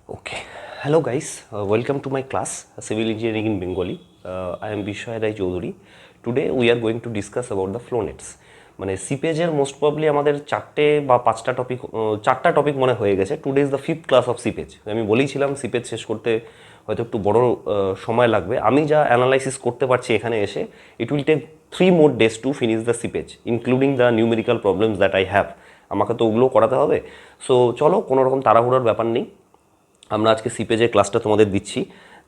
Okay. Hello guys, welcome to my class Civil Engineering in Bengali. I am Bishoy Rai Choudhury. Today we are going to discuss about the flow nets. মানে সিপেজের most probably আমাদের চারটা topic মনে হয়ে গেছে। Today is the fifth class of seepage. আমি বলেইছিলাম seepage শেষ করতে হয়তো একটু বড় সময় লাগবে। আমি যা অ্যানালাইসিস করতে পারছি এখানে এসে, it will take 3 more days to finish the seepage including the numerical problems that I have. আমাকে তো ওগুলো করাতে হবে। সো চলো, কোনো রকম তাড়াহুড়োর ব্যাপার নেই, আমরা আজকে সিপেজের ক্লাসটা তোমাদের দিচ্ছি।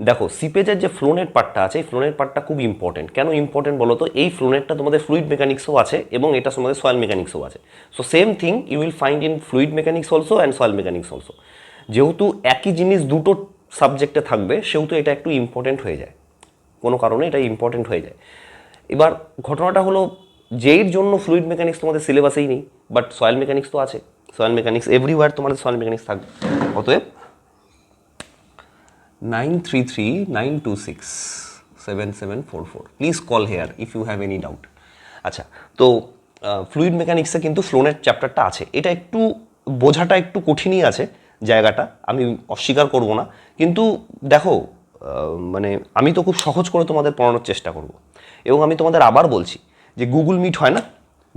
দেখো, সিপেজের যে ফ্লোনেট পার্টটা আছে, এই ফ্লোনেট পার্টটা খুব ইম্পর্টেন্ট। কেন ইম্পর্টেন্ট বলো তো? এই ফ্লোনেটটা তোমাদের ফ্লুইড মেকানিক্সও আছে এবং এটা তোমাদের সয়েল মেকানিক্সও আছে। So same thing you will find in fluid mechanics also and soil mechanics also. যেহেতু একই জিনিস দুটো সাবজেক্টে থাকবে, সেহেতু এটা একটু ইম্পর্টেন্ট হয়ে যায়, কোনো কারণে এটা ইম্পর্টেন্ট হয়ে যায়। এবার ঘটনাটা হলো, যেইর জন্য ফ্লুইড মেকানিক্স তোমাদের সিলেবাসেই নেই, বাট সয়েল মেকানিক্স তো আছে। সয়েল মেকানিক্স এভরিওয়ার তোমাদের সয়েল মেকানিক্স থাকবে। অতএব 9339267744 please call here if you have any doubt. আচ্ছা, তো ফ্লুইড মেকানিক্সে কিন্তু ফ্লোনেট চ্যাপ্টারটা আছে। এটা একটু বোঝাটা একটু কঠিনই আছে জায়গাটা, আমি অস্বীকার করব না। কিন্তু দেখো, মানে আমি তো খুব সহজ করে তোমাদের পড়ানোর চেষ্টা করব। এবং আমি তোমাদের আবার বলছি যে গুগল মিট হয় না,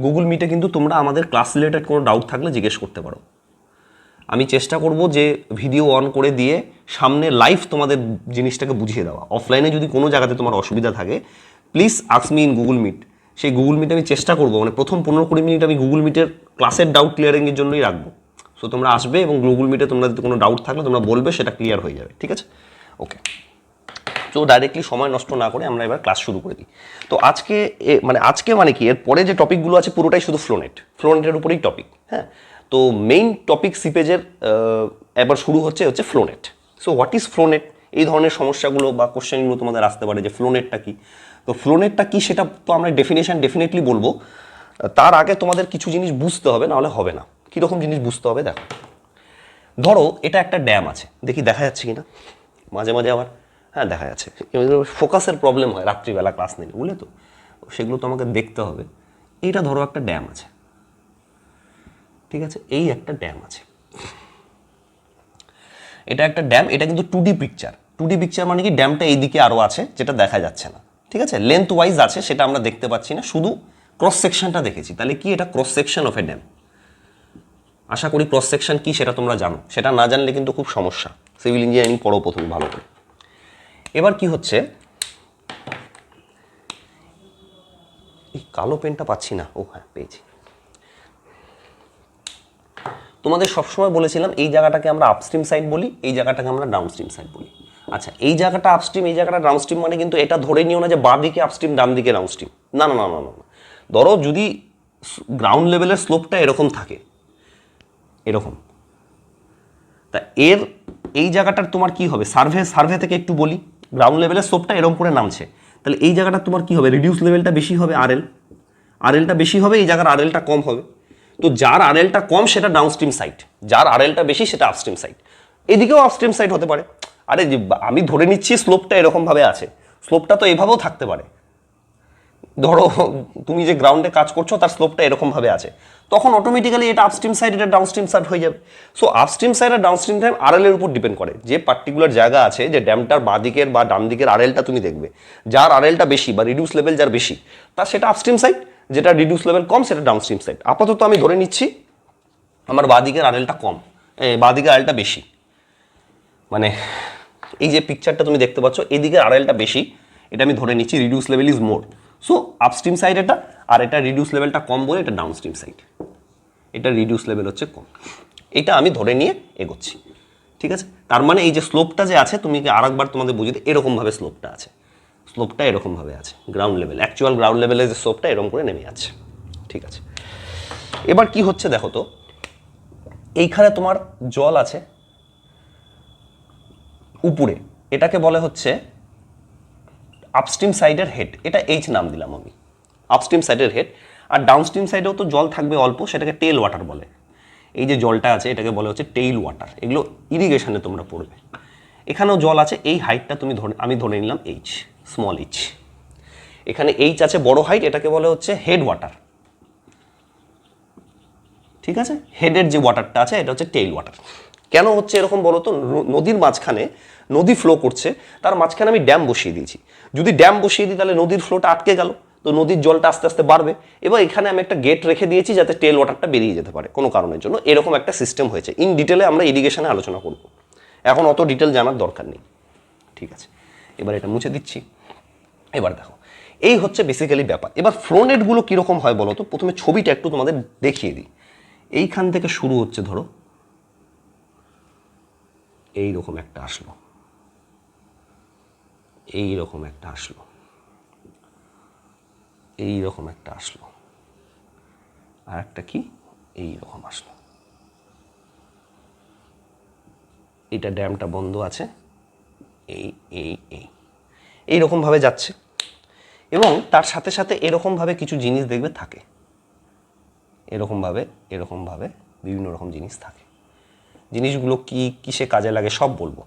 গুগল মিটে কিন্তু তোমরা আমাদের ক্লাস রিলেটেড কোনো ডাউট থাকলে জিজ্ঞেস করতে পারো। আমি চেষ্টা করব যে ভিডিও অন করে দিয়ে সামনে লাইভ তোমাদের জিনিসটাকে বুঝিয়ে দেওয়া। অফলাইনে যদি কোনো জায়গাতে তোমার অসুবিধা থাকে, please ask me in Google Meet. সেই গুগল মিটে আমি চেষ্টা করবো, মানে প্রথম 15-20 মিনিট আমি গুগল মিটের ক্লাসের ডাউট ক্লিয়ারিংয়ের জন্যই রাখবো। সো তোমরা আসবে এবং গুগল মিটে তোমরা যদি কোনো ডাউট থাকলে তোমরা বলবে, সেটা ক্লিয়ার হয়ে যাবে। ঠিক আছে? ওকে, তো ডাইরেক্টলি সময় নষ্ট না করে আমরা এবার ক্লাস শুরু করে দিই। তো আজকে মানে কি, এর পরে যে টপিকগুলো আছে পুরোটাই শুধু ফ্লোনেটের উপরেই টপিক। হ্যাঁ, তো মেইন টপিক সিপেজের এবার শুরু হচ্ছে flownet. So what is flownet? এই ধরনের সমস্যাগুলো বা কোশ্চেনগুলো তোমাদের আসতে পারে যে ফ্লোনেটটা কি। তো ফ্লোনেটটা কি সেটা তো আমরা ডেফিনেটলি বলবো। তার আগে তোমাদের কিছু জিনিস বুঝতে হবে, নাহলে হবে না। কীরকম জিনিস বুঝতে হবে? দেখো, ধরো এটা একটা ড্যাম আছে, দেখি দেখা যাচ্ছে কিনা। মাঝে মাঝে আবার হ্যাঁ দেখা যাচ্ছে, ফোকাসের প্রবলেম হয় রাত্রিবেলা ক্লাস নিলে, বুঝলে তো, সেগুলো তো আমাকে দেখতে হবে। এইটা ধরো একটা ড্যাম আছে, ঠিক আছে? এই একটা ড্যাম আছে, এটা একটা ড্যাম। এটা কিন্তু 2D পিকচার। 2D পিকচার মানে কি, ড্যামটা এইদিকে আরও আছে যেটা দেখা যাচ্ছে না, ঠিক আছে? লেন্থ ওয়াইজ আছে, সেটা আমরা দেখতে পাচ্ছি না, শুধু ক্রস সেকশনটা দেখেছি। তাহলে কি, এটা cross section of a dam. আশা করি ক্রস সেকশন কি সেটা তোমরা জানো। সেটা না জানলে কিন্তু খুব সমস্যা। সিভিল ইঞ্জিনিয়ারিং পড়ো প্রথমে ভালো করে। এবার কি হচ্ছে, এই কালো পেনটা পাচ্ছি না। ও হ্যাঁ, পেয়েছি। তোমাদের সবসময় বলেছিলাম এই জায়গাটাকে আমরা আপস্ট্রিম সাইড বলি, এই জায়গাটাকে আমরা ডাউনস্ট্রিম সাইড বলি। আচ্ছা, এই জায়গাটা আপস্ট্রিম, এই জায়গাটা ডাউনস্ট্রিম, মানে কিন্তু এটা ধরে নিও না যে বাঁ দিকে আপস্ট্রিম ডান দিকে ডাউনস্ট্রিম। না না না না না। ধরো যদি গ্রাউন্ড লেভেলের স্লোপটা এরকম থাকে, এরকম, তা এই জায়গাটার তোমার কি হবে? সার্ভে থেকে একটু বলি, গ্রাউন্ড লেভেলের স্লোপটা এরকম করে নামছে, তাহলে এই জায়গাটা তোমার কি হবে? রিডিউস লেভেলটা বেশি হবে, আরএলটা বেশি হবে, এই জায়গার আরএলটা কম হবে। তো যার আরএলটা কম সেটা ডাউনস্ট্রিম সাইড, যার আরএলটা বেশি সেটা আপস্ট্রিম সাইড। এদিকেও আপস্ট্রিম সাইড হতে পারে। আরে আমি ধরে নিচ্ছি স্লোপটা এরকমভাবে আছে, স্লোপটা তো এভাবেও থাকতে পারে। ধরো তুমি যে গ্রাউন্ডে কাজ করছো তার স্লোপটা এরকমভাবে আছে, তখন অটোমেটিক্যালি এটা আপস্ট্রিম সাইড, এটা ডাউনস্ট্রিম সাইড হয়ে যাবে। সো আপস্ট্রিম সাইড আর ডাউনস্ট্রিম সাইড আরএল এর উপর ডিপেন্ড করে। যে পার্টিকুলার জায়গা আছে, যে ড্যামটার বাঁ দিকের বা ডান দিকের আরএলটা তুমি দেখবে, যার আরএলটা বেশি বা রিডিউস লেভেল যার বেশি, তার সেটা আপস্ট্রিম সাইড, যেটা রিডিউস লেভেল কম সেটা ডাউনস্ট্রিম সাইড। আপাতত আমি ধরে নিচ্ছি আমার বাঁ দিকের আরএলটা কম, বাঁ দিকের আরএলটা বেশি। মানে এই যে পিকচারটা তুমি দেখতে পাচ্ছ, এদিকে আরএলটা বেশি, এটা আমি ধরে নিচ্ছি reduce level is more. So upstream side এটা, আর এটা রিডিউস লেভেলটা কম বলে এটা ডাউনস্ট্রিম সাইড। এটা রিডিউস লেভেল হচ্ছে কম, এটা আমি ধরে নিয়ে এগোচ্ছি, ঠিক আছে? তার মানে এই যে স্লোপটা যে আছে, তুমি আরেকবার তোমাদের বুঝিয়ে দিই, এরকমভাবে স্লোপটা আছে, স্লোপটা এরকমভাবে আছে গ্রাউন্ড লেভেল, অ্যাকচুয়াল গ্রাউন্ড লেভেলে যে স্লোপটা এরকম করে নেমে আছে, ঠিক আছে? এবার কি হচ্ছে দেখো তো, এইখানে তোমার জল আছে উপরে, এটাকে বলে হচ্ছে আপস্ট্রিম সাইডের হেড, এটা এইচ নাম দিলাম আমি, আপস্ট্রিম সাইডের হেড। আর ডাউনস্ট্রিম সাইডেও তো জল থাকবে অল্প, সেটাকে টেল ওয়াটার বলে। এই যে জলটা আছে এটাকে বলে হচ্ছে টেইল ওয়াটার। এগুলো ইরিগেশনে তোমরা পড়বে। এখানেও জল আছে, এই হাইটটা আমি ধরে নিলাম এইচ, স্মল এইচ। এখানে এইচ আছে বড় হাইট, এটাকে বলে হচ্ছে হেড ওয়াটার, ঠিক আছে? হেডের যে ওয়াটারটা আছে এটা হচ্ছে টেইল ওয়াটার। কেন হচ্ছে এরকম বলো তো? নদীর মাঝখানে নদী ফ্লো করছে, তার মাঝখানে আমি ড্যাম বসিয়ে দিয়েছি। যদি ড্যাম বসিয়ে দিই তাহলে নদীর ফ্লোটা আটকে গেল, তো নদীর জলটা আস্তে আস্তে বাড়বে। এবার এখানে আমি একটা গেট রেখে দিয়েছি যাতে টেল ওয়াটারটা বেরিয়ে যেতে পারে কোনো কারণের জন্য। এরকম একটা সিস্টেম হয়েছে। ইন ডিটেলে আমরা ইরিগেশনে আলোচনা করব, এখন অত ডিটেল জানার দরকার নেই। ঠিক আছে, এবার এটা মুছে দিচ্ছি। এবার দেখো, এই হচ্ছে বেসিক্যালি ব্যাপার। এবার ফ্লোনেটগুলো কীরকম হয় বলো তো? প্রথমে ছবিটা একটু তোমাদের দেখিয়ে দিই। এইখান থেকে শুরু হচ্ছে, ধরো এইরকম একটা আসলো, এইরকম একটা আসলো, এইরকম একটা আসলো, আর একটা কি এইরকম আসলো। এটা ড্যামটা বন্ধ আছে, এই এই এই এইরকমভাবে যাচ্ছে। এবং তার সাথে সাথে এরকমভাবে কিছু জিনিস দেখবে থাকে, এরকমভাবে এরকমভাবে বিভিন্ন রকম জিনিস থাকে। জিনিসগুলো কি কিসে কাজে লাগে সব বলবো।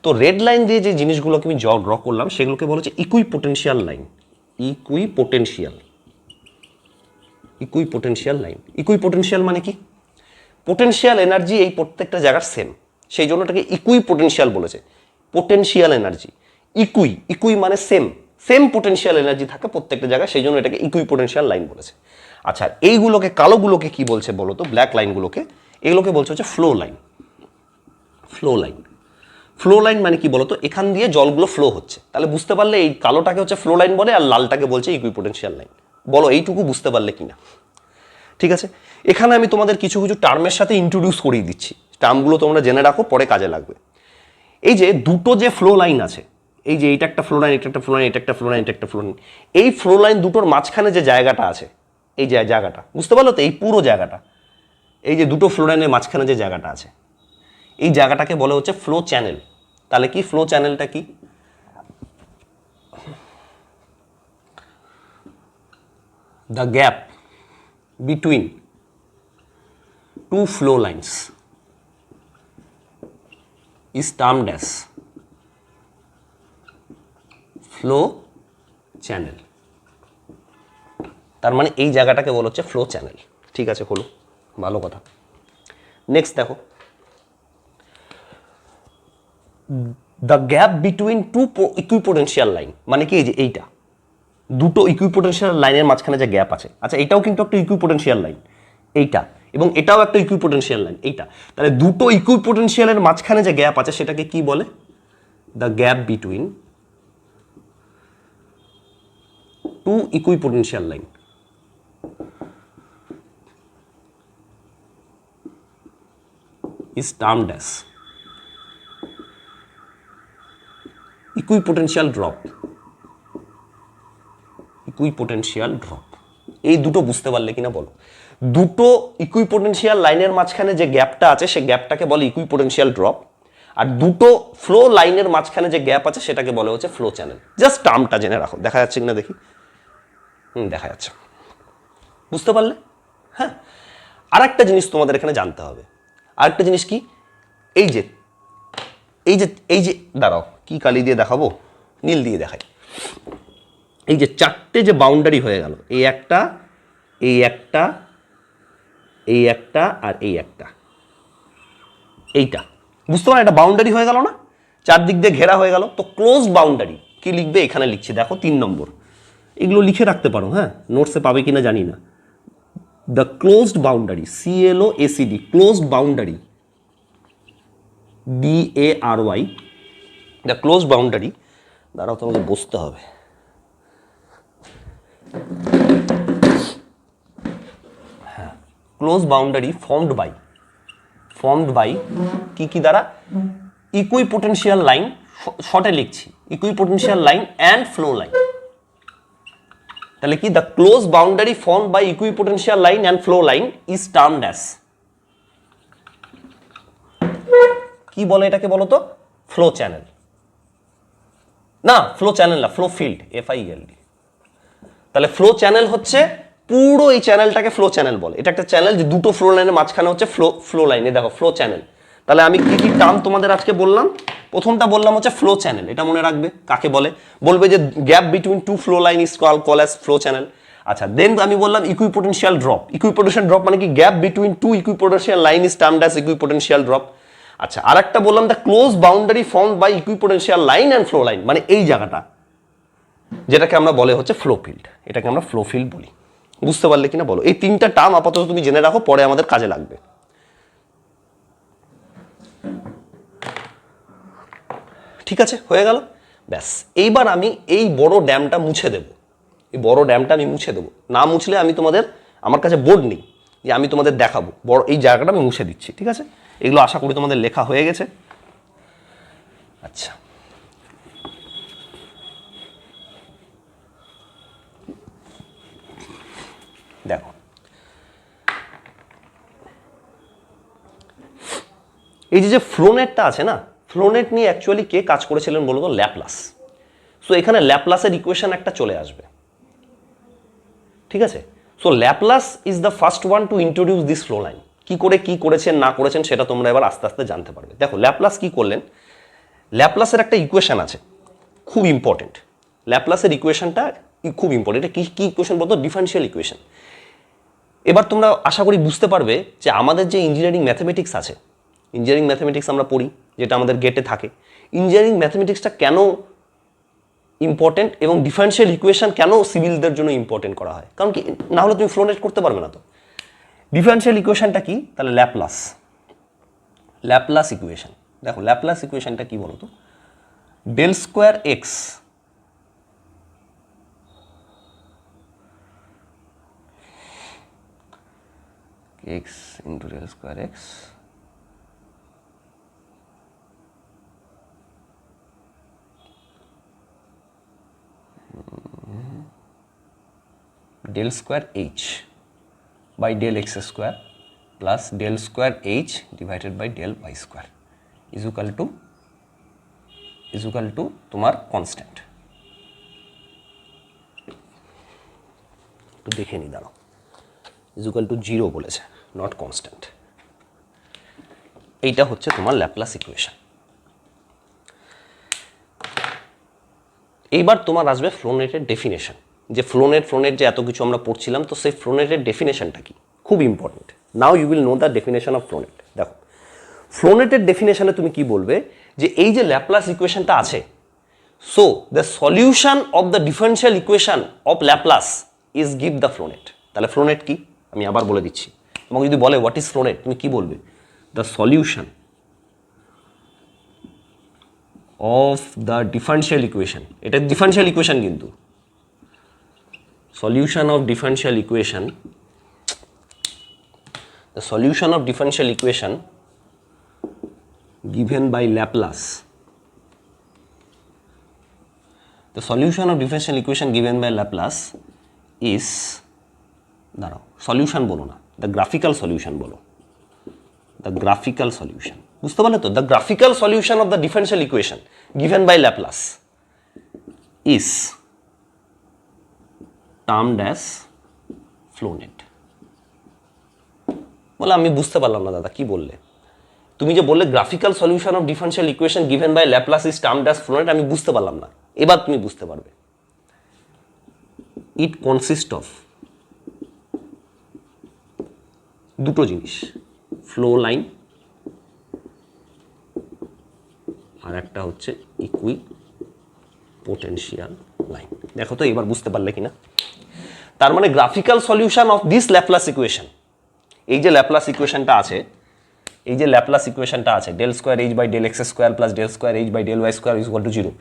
তো রেড লাইন দিয়ে যে জিনিসগুলোকে আমি ড্র করলাম সেগুলোকে বলা হচ্ছে equipotential line. Equipotential, equipotential line. Equipotential মানে কি? পোটেনশিয়াল এনার্জি এই প্রত্যেকটা জায়গার সেম, সেই জন্য এটাকে ইকুইপোটেনশিয়াল বলেছে। পোটেনশিয়াল এনার্জি ইকুই, ইকুই মানে সেম, সেম পোটেনশিয়াল এনার্জি থাকে প্রত্যেকটা জায়গায়, সেই জন্য এটাকে ইকুইপোটেনশিয়াল লাইন বলেছে। আচ্ছা, এইগুলোকে কালোগুলোকে কি বলছে বলো তো? ব্ল্যাক লাইনগুলোকে, এগুলোকে বলছে হচ্ছে flow line. Flow line, flow line মানে কি বলতো? এখান দিয়ে জলগুলো ফ্লো হচ্ছে। তাহলে বুঝতে পারলে এই কালোটাকে হচ্ছে ফ্লো লাইন বলে, আর লালটাকে বলছে ইকুইপোটেনশিয়াল লাইন। বলো এইটুকু বুঝতে পারলে কিনা? ঠিক আছে, এখানে আমি তোমাদের কিছু কিছু টার্মের সাথে ইন্ট্রোডিউস করিয়ে দিচ্ছি, টার্মগুলো তোমরা জেনে রাখো, পরে কাজে লাগবে। এই যে দুটো যে ফ্লো লাইন আছে, এই যে এইটা একটা ফ্লো লাইন, এটা একটা ফ্লো লাইন, এটা একটা ফ্লো লাইন, এটা একটা ফ্লো লাইন, এই ফ্লো লাইন দুটোর মাঝখানে যে জায়গাটা আছে, এই যে জায়গাটা বুঝতে পারলো তো? এই পুরো জায়গাটা, এই যে দুটো ফ্লো লাইনের মাঝখানে যে জায়গাটা আছে, এই জায়গাটাকে বলে হচ্ছে ফ্লো চ্যানেল। তাহলে কি ফ্লো চ্যানেলটা কি? The gap between two flow lines is termed as flow channel। তার মানে এই জায়গাটাকে বলা হচ্ছে ফ্লো চ্যানেল। ঠিক আছে, হলো, ভালো কথা। নেক্সট দেখো, the gap between two equipotential line মানে কি? এই যে এইটা দুটো ইকুইপোটেনশিয়াল লাইনের মাঝখানে যে গ্যাপ আছে, আচ্ছা এটাও কিন্তু একটা ইকুইপোটেনশিয়াল লাইন, এইটা, এবং এটাও একটা ইকুইপোটেনশিয়াল লাইন, এইটা। তাহলে দুটো ইকুইপোটেনশিয়ালের মাঝখানে যে গ্যাপ আছে সেটাকে কি বলে? The gap between two equipotential line. Is termed as equipotential drop. Equipotential drop, এই দুটো বুঝতে পারলে কিনা বলো? দুটো ইকুইপোটেনশিয়াল লাইনের মাঝখানে যে গ্যাপটা আছে সেই গ্যাপটাকে বলে ইকুইপোটেনশিয়াল ড্রপ, আর দুটো ফ্লো লাইনের মাঝখানে যে গ্যাপ আছে সেটাকে বলে হচ্ছে ফ্লো চ্যানেল। জাস্ট টার্মটা জেনে রাখো। দেখা যাচ্ছে কিনা দেখি? দেখা যাচ্ছে, বুঝতে পারলে? হ্যাঁ, আর একটা জিনিস তোমাদের এখানে জানতে হবে। আরেকটা জিনিস কি? এই যে এই যে এই যে দাঁড়াও, কি কালি দিয়ে দেখাবো? নীল দিয়ে দেখাই। এই যে চারটে যে বাউন্ডারি হয়ে গেল, এই একটা, এই একটা, এই একটা, আর এই একটা, এইটা বুঝতে পারো? এটা বাউন্ডারি হয়ে গেল না? চারদিক দিয়ে ঘেরা হয়ে গেল। তো ক্লোজ বাউন্ডারি কি লিখবে? এখানে লিখছি, দেখো 3 নম্বর। এগুলো লিখে রাখতে পারো, হ্যাঁ, নোটসে পাবে কিনা জানি না। The closed boundary, CLOACD, closed boundary, BARY, the closed boundary. দাঁড়াও, তোমাকে বসতে হবে। হ্যাঁ, ক্লোজ বাউন্ডারি ফর্মড বাই কি কি দ্বারা? ইকুইপোটেনশিয়াল লাইন, শর্টে লিখছি, equipotential line and flow line. তাহলে কি? The close boundary formed by equipotential line and flow line is termed as, কি বলে এটাকে বলো তো? Flow channel. না, ফ্লো চ্যানেল না, ফ্লো ফিল্ড, FILD। তাহলে ফ্লো চ্যানেল হচ্ছে পুরো এই চ্যানেলটাকে ফ্লো চ্যানেল বলে। এটা একটা চ্যানেল যে দুটো ফ্লো লাইনের মাঝখানে হচ্ছে ফ্লো লাইন। দেখো ফ্লো চ্যানেল। তাহলে আমি কি কি টার্ম তোমাদের আজকে বললাম? প্রথমটা বললাম হচ্ছে ফ্লো চ্যানেল, এটা মনে রাখবে। কাকে বলে? বলবে যে gap between two flow line is call as flow channel. আচ্ছা, দেন আমি বললাম ইকুইপোটেনশিয়াল ড্রপ। ইকুইপোটেনশিয়াল ড্রপ মানে কি? Gap between two equipotential line is termed as equipotential drop. আচ্ছা, আর একটা বললাম the close boundary form by equipotential line and flow line, মানে এই জায়গাটা যেটাকে আমরা বলে হচ্ছে ফ্লো ফিল্ড, এটাকে আমরা ফ্লো ফিল্ড বলি। বুঝতে পারলে কিনা বলো? এই তিনটা টার্ম আপাতত তুমি জেনে রাখো, পরে আমাদের কাজে লাগবে। ঠিক আছে, হয়ে গেল, ব্যাস। এইবার আমি এই বড় ড্যামটা মুছে দেব, এই বড় ড্যামটা আমি মুছে দেবো। না মুছলে আমি তোমাদের, আমার কাছে বোর্ড নেই যে আমি তোমাদের দেখাবো, বড় এই জায়গাটা আমি মুছে দিচ্ছি। ঠিক আছে, এগুলো আশা করি তোমাদের লেখা হয়ে গেছে। আচ্ছা, দেখো এই যে ফ্লোনেটটা আছে না, ফ্লোনেট নিয়ে অ্যাকচুয়ালি কে কাজ করেছিলেন বলতো? ল্যাপলাস। সো এখানে ল্যাপলাসের ইকুয়েশন একটা চলে আসবে। ঠিক আছে, so Laplace is the first one to introduce this flow line. কি করে কি করেছেন না করেছেন সেটা তোমরা এবার আস্তে আস্তে জানতে পারবে। দেখো ল্যাপলাস কি করলেন, ল্যাপলাসের একটা ইকুয়েশন আছে খুব ইম্পর্টেন্ট। ল্যাপলাসের ইকুয়েশনটা খুব ইম্পর্টেন্ট। এটা কি ইকুয়েশন বলতো? Differential equation. এবার তোমরা আশা করি বুঝতে পারবে যে আমাদের যে ইঞ্জিনিয়ারিং ম্যাথমেটিক্স আছে, ইঞ্জিনিয়ারিং ম্যাথমেটিক্স আমরা পড়ি, যেটা আমাদের গেটে থাকে, ইঞ্জিনিয়ারিং ম্যাথমেটিক্সটা কেন ইম্পর্টেন্ট এবং ডিফারেনশিয়াল ইকুয়েশন কেন সিভিলদের জন্য ইম্পর্টেন্ট করা হয়? কারণ কি, না হলে তুমি ফ্লোনেট করতে পারবে না। তো ডিফারেনশিয়াল ইকুয়েশনটা কি? তাহলে ল্যাপলাস, ল্যাপলাস ইকুয়েশন। দেখো ল্যাপলাস ইকুয়েশনটা কি বলতো? Del square x x into del square x del square h by del x square plus del square h divided by del y square is equal to তোমার constant. একটু দেখে নি, দাঁড়াও, is equal to 0 বলেছে, not constant. এইটা হচ্ছে তোমার Laplace equation. এইবার তোমার আসবে ফ্লোনেটের ডেফিনেশন। যে ফ্লোনেট যে এত কিছু আমরা পড়ছিলাম, তো সেই ফ্লোনেটের ডেফিনেশনটা কি? খুব important. Now you will know the definition of flownet. দেখো ফ্লোনেটের ডেফিনেশনে তুমি কি বলবে? যে এই যে ল্যাপলাস ইকুয়েশনটা আছে, so the solution of the differential equation of Laplace is give the flownet. তাহলে ফ্লোনেট কি আমি আবার বলে দিচ্ছি। তোমাকে যদি বলে হোয়াট ইজ ফ্লোনেট, তুমি কি বলবে? The solution of the differential equation. এটা ডিফারেনশিয়াল ইকুয়েশন, কিন্তু solution of differential equation, the solution of differential equation given by Laplace, the solution of differential equation given by Laplace is, দাঁড়াও, solution বলো না, the graphical solution বলো, the graphical solution। বুঝতে পারলে তো? the graphical solution of the differential equation given by Laplace is termed as flownet. বলে আমি বুঝতে পারলাম না দাদা, কি বললে? তুমি যে বললে graphical solution of differential equation given by Laplace is termed as flownet, আমি বুঝতে পারলাম না। এবার তুমি বুঝতে পারবে। ইট কনসিস্ট অফ দুটো জিনিস, ফ্লো লাইন আর একটা হচ্ছে ইকুইপোটেনশিয়াল লাইন। দেখো তো এবার বুঝতে পারলে কিনা? তার মানে graphical solution of this Laplace equation, এই যে ল্যাপলাস ইকুয়েশনটা আছে, এই যে ল্যাপলাস ইকুয়েশনটা আছে, del square h by del x square plus del square h by del y square is equal to 0,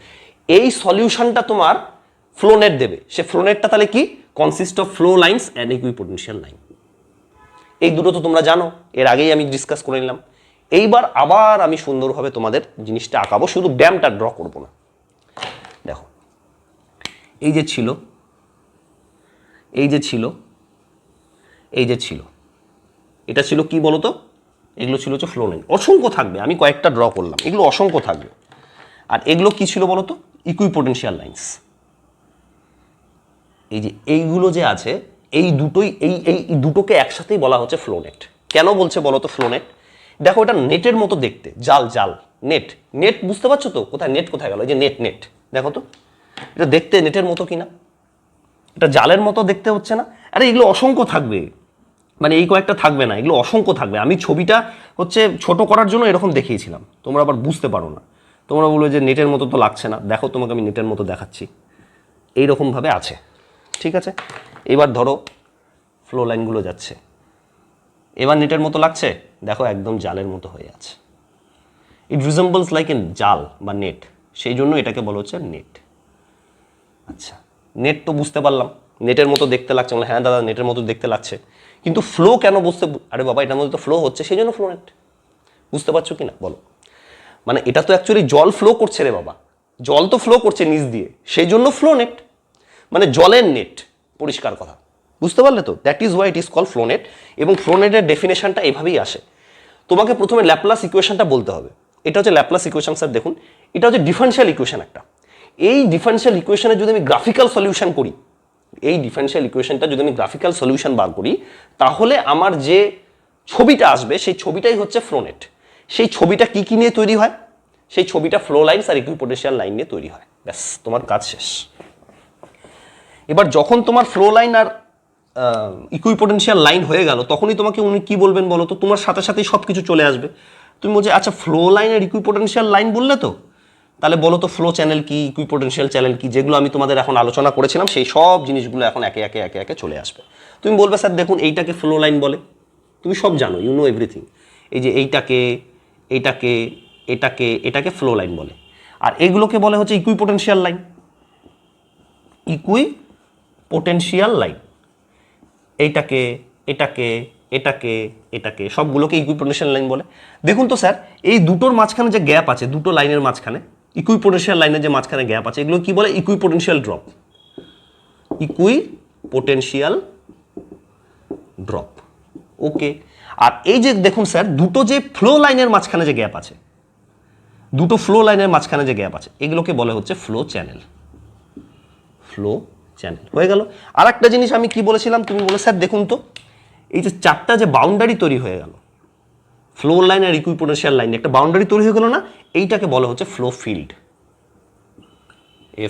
এই সলিউশনটা তোমার ফ্লোনেট দেবে। সে ফ্লোনেটটা তাহলে কি? Consist of flow lines and equipotential line. এই দুটো তো তোমরা জানো, এর আগেই আমি ডিসকাস করে নিলাম। এইবার আবার আমি সুন্দরভাবে তোমাদের জিনিসটা আঁকাবো, শুধু ড্যামটা ড্র করবো না। দেখো এই যে ছিল, এই যে ছিল, এই যে ছিল, এটা ছিল কি বলতো? এগুলো ছিল হচ্ছে ফ্লো লাইন। অসংখ্য থাকবে, আমি কয়েকটা ড্র করলাম, এগুলো অসংখ্য থাকবে। আর এগুলো কি ছিল বলতো? Equipotential lines. এই যে এইগুলো যে আছে, এই দুটোই এই দুটোকে একসাথেই বলা হচ্ছে ফ্লোনেট। কেন বলছে বলতো ফ্লোনেট? দেখো এটা নেটের মতো দেখতে, জাল জাল, নেট নেট, বুঝতে পারছো তো? কোথায় নেট, কোথায় গেল? এই যে নেট নেট, দেখো তো এটা দেখতে নেটের মতো কিনা? এটা জালের মতো দেখতে হচ্ছে না? আরে এগুলো অসংখ্য থাকবে, মানে এই কয়েকটা থাকবে না, এগুলো অসংখ্য থাকবে। আমি ছবিটা হচ্ছে ছোট করার জন্য এরকম দেখিয়েছিলাম, তোমরা আবার বুঝতে পারো না, তোমরা বলবে যে নেটের মতো তো লাগছে না। দেখো তোমাকে আমি নেটের মতো দেখাচ্ছি, এইরকমভাবে আছে, ঠিক আছে। এবার ধরো ফ্লো লাইনগুলো যাচ্ছে, এবার নেটের মতো লাগছে, দেখো একদম জালের মতো হয়ে আছে। ইট রিজেম্বলস লাইক এন জাল বা নেট, সেই জন্য এটাকে বলা হচ্ছে নেট। আচ্ছা, নেট তো বুঝতে পারলাম, নেটের মতো দেখতে লাগছে, মানে হ্যাঁ দাদা নেটের মতো দেখতে লাগছে, কিন্তু ফ্লো কেন বুঝতে, আরে বাবা এটার মধ্যে তো ফ্লো হচ্ছে, সেই জন্য ফ্লো নেট। বুঝতে পারছো কি না বলো? মানে এটা তো অ্যাকচুয়ালি জল ফ্লো করছে রে বাবা, জল তো ফ্লো করছে নিচ দিয়ে, সেই জন্য ফ্লো নেট, মানে জলের নেট, পরিষ্কার কথা। বুঝতে পারলে তো? That is why it is call flow net. এবং ফ্লো নেটের ডেফিনেশনটা এভাবেই আসে। তোমাকে প্রথমে ল্যাপ্লাস ইকুয়েশনটা বলতে হবে। এটা হচ্ছে ল্যাপ্লাস ইকুয়েশন স্যার, দেখুন এটা হচ্ছে ডিফারেনশিয়াল ইকুয়েশন একটা। এই ডিফারেনশিয়াল ইকুয়েশনে যদি আমি গ্রাফিক্যাল সলিউশন করি, এই ডিফারেনশিয়াল ইকুয়েশনটা যদি আমি গ্রাফিক্যাল সলিউশন বার করি, তাহলে আমার যে ছবিটা আসবে সেই ছবিটাই হচ্ছে ফ্লো নেট। সেই ছবিটা কি কি নিয়ে তৈরি হয়? সেই ছবিটা ফ্লো লাইনস আর ইকুইপোটেনশিয়াল লাইন নিয়ে তৈরি হয়। ব্যাস, তোমার কাজ শেষ। এবার যখন তোমার ফ্লো লাইন আর ইকুইপোটেনশিয়াল লাইন হয়ে গেল, তখনই তোমাকে উনি কি বলবেন বলো তো? তোমার সাথে সাথেই সব কিছু চলে আসবে। তুমি বলছো আচ্ছা ফ্লো লাইন আর ইকুইপোটেনশিয়াল লাইন বললে তো, তাহলে বলো তো ফ্লো চ্যানেল কি, ইকুইপোটেনশিয়াল চ্যানেল কি, যেগুলো আমি তোমাদের এখন আলোচনা করেছিলাম সেই সব জিনিসগুলো এখন একে একে একে একে চলে আসবে। তুমি বলবে স্যার দেখুন এইটাকে ফ্লো লাইন বলে, তুমি সব জানো, ইউ নো এভরিথিং। এই যে এইটাকে, এটাকে, এটাকে, এটাকে ফ্লো লাইন বলে, আর এগুলোকে বলে হচ্ছে ইকুইপোটেনশিয়াল লাইন। ইকুইপোটেনশিয়াল লাইন, এইটাকে, এটাকে, এটাকে, এটাকে, সবগুলোকে ইকুইপোটেনশিয়াল লাইন বলে। দেখুন তো স্যার, এই দুটোর মাঝখানে যে গ্যাপ আছে, দুটো লাইনের মাঝখানে, ইকুইপোটেনশিয়াল লাইনের যে মাঝখানে গ্যাপ আছে, এগুলো কি বলে? Equipotential drop. ইকুইপোটেনশিয়াল ড্রপ, ওকে। আর এই যে দেখুন স্যার, দুটো যে ফ্লো লাইনের মাঝখানে যে গ্যাপ আছে, দুটো ফ্লো লাইনের মাঝখানে যে গ্যাপ আছে, এগুলোকে বলে হচ্ছে ফ্লো চ্যানেল। ফ্লো চ্যানেল হয়ে গেল। আর একটা জিনিস আমি কি বলেছিলাম, তুমি বলে স্যার দেখুন তো, এই যে চারটা যে বাউন্ডারি তৈরি হয়ে গেল, ফ্লো লাইন আর ইকুইপোটেনশিয়াল লাইন একটা বাউন্ডারি তৈরি হয়ে গেল না, এইটাকে বলা হচ্ছে ফ্লো ফিল্ড।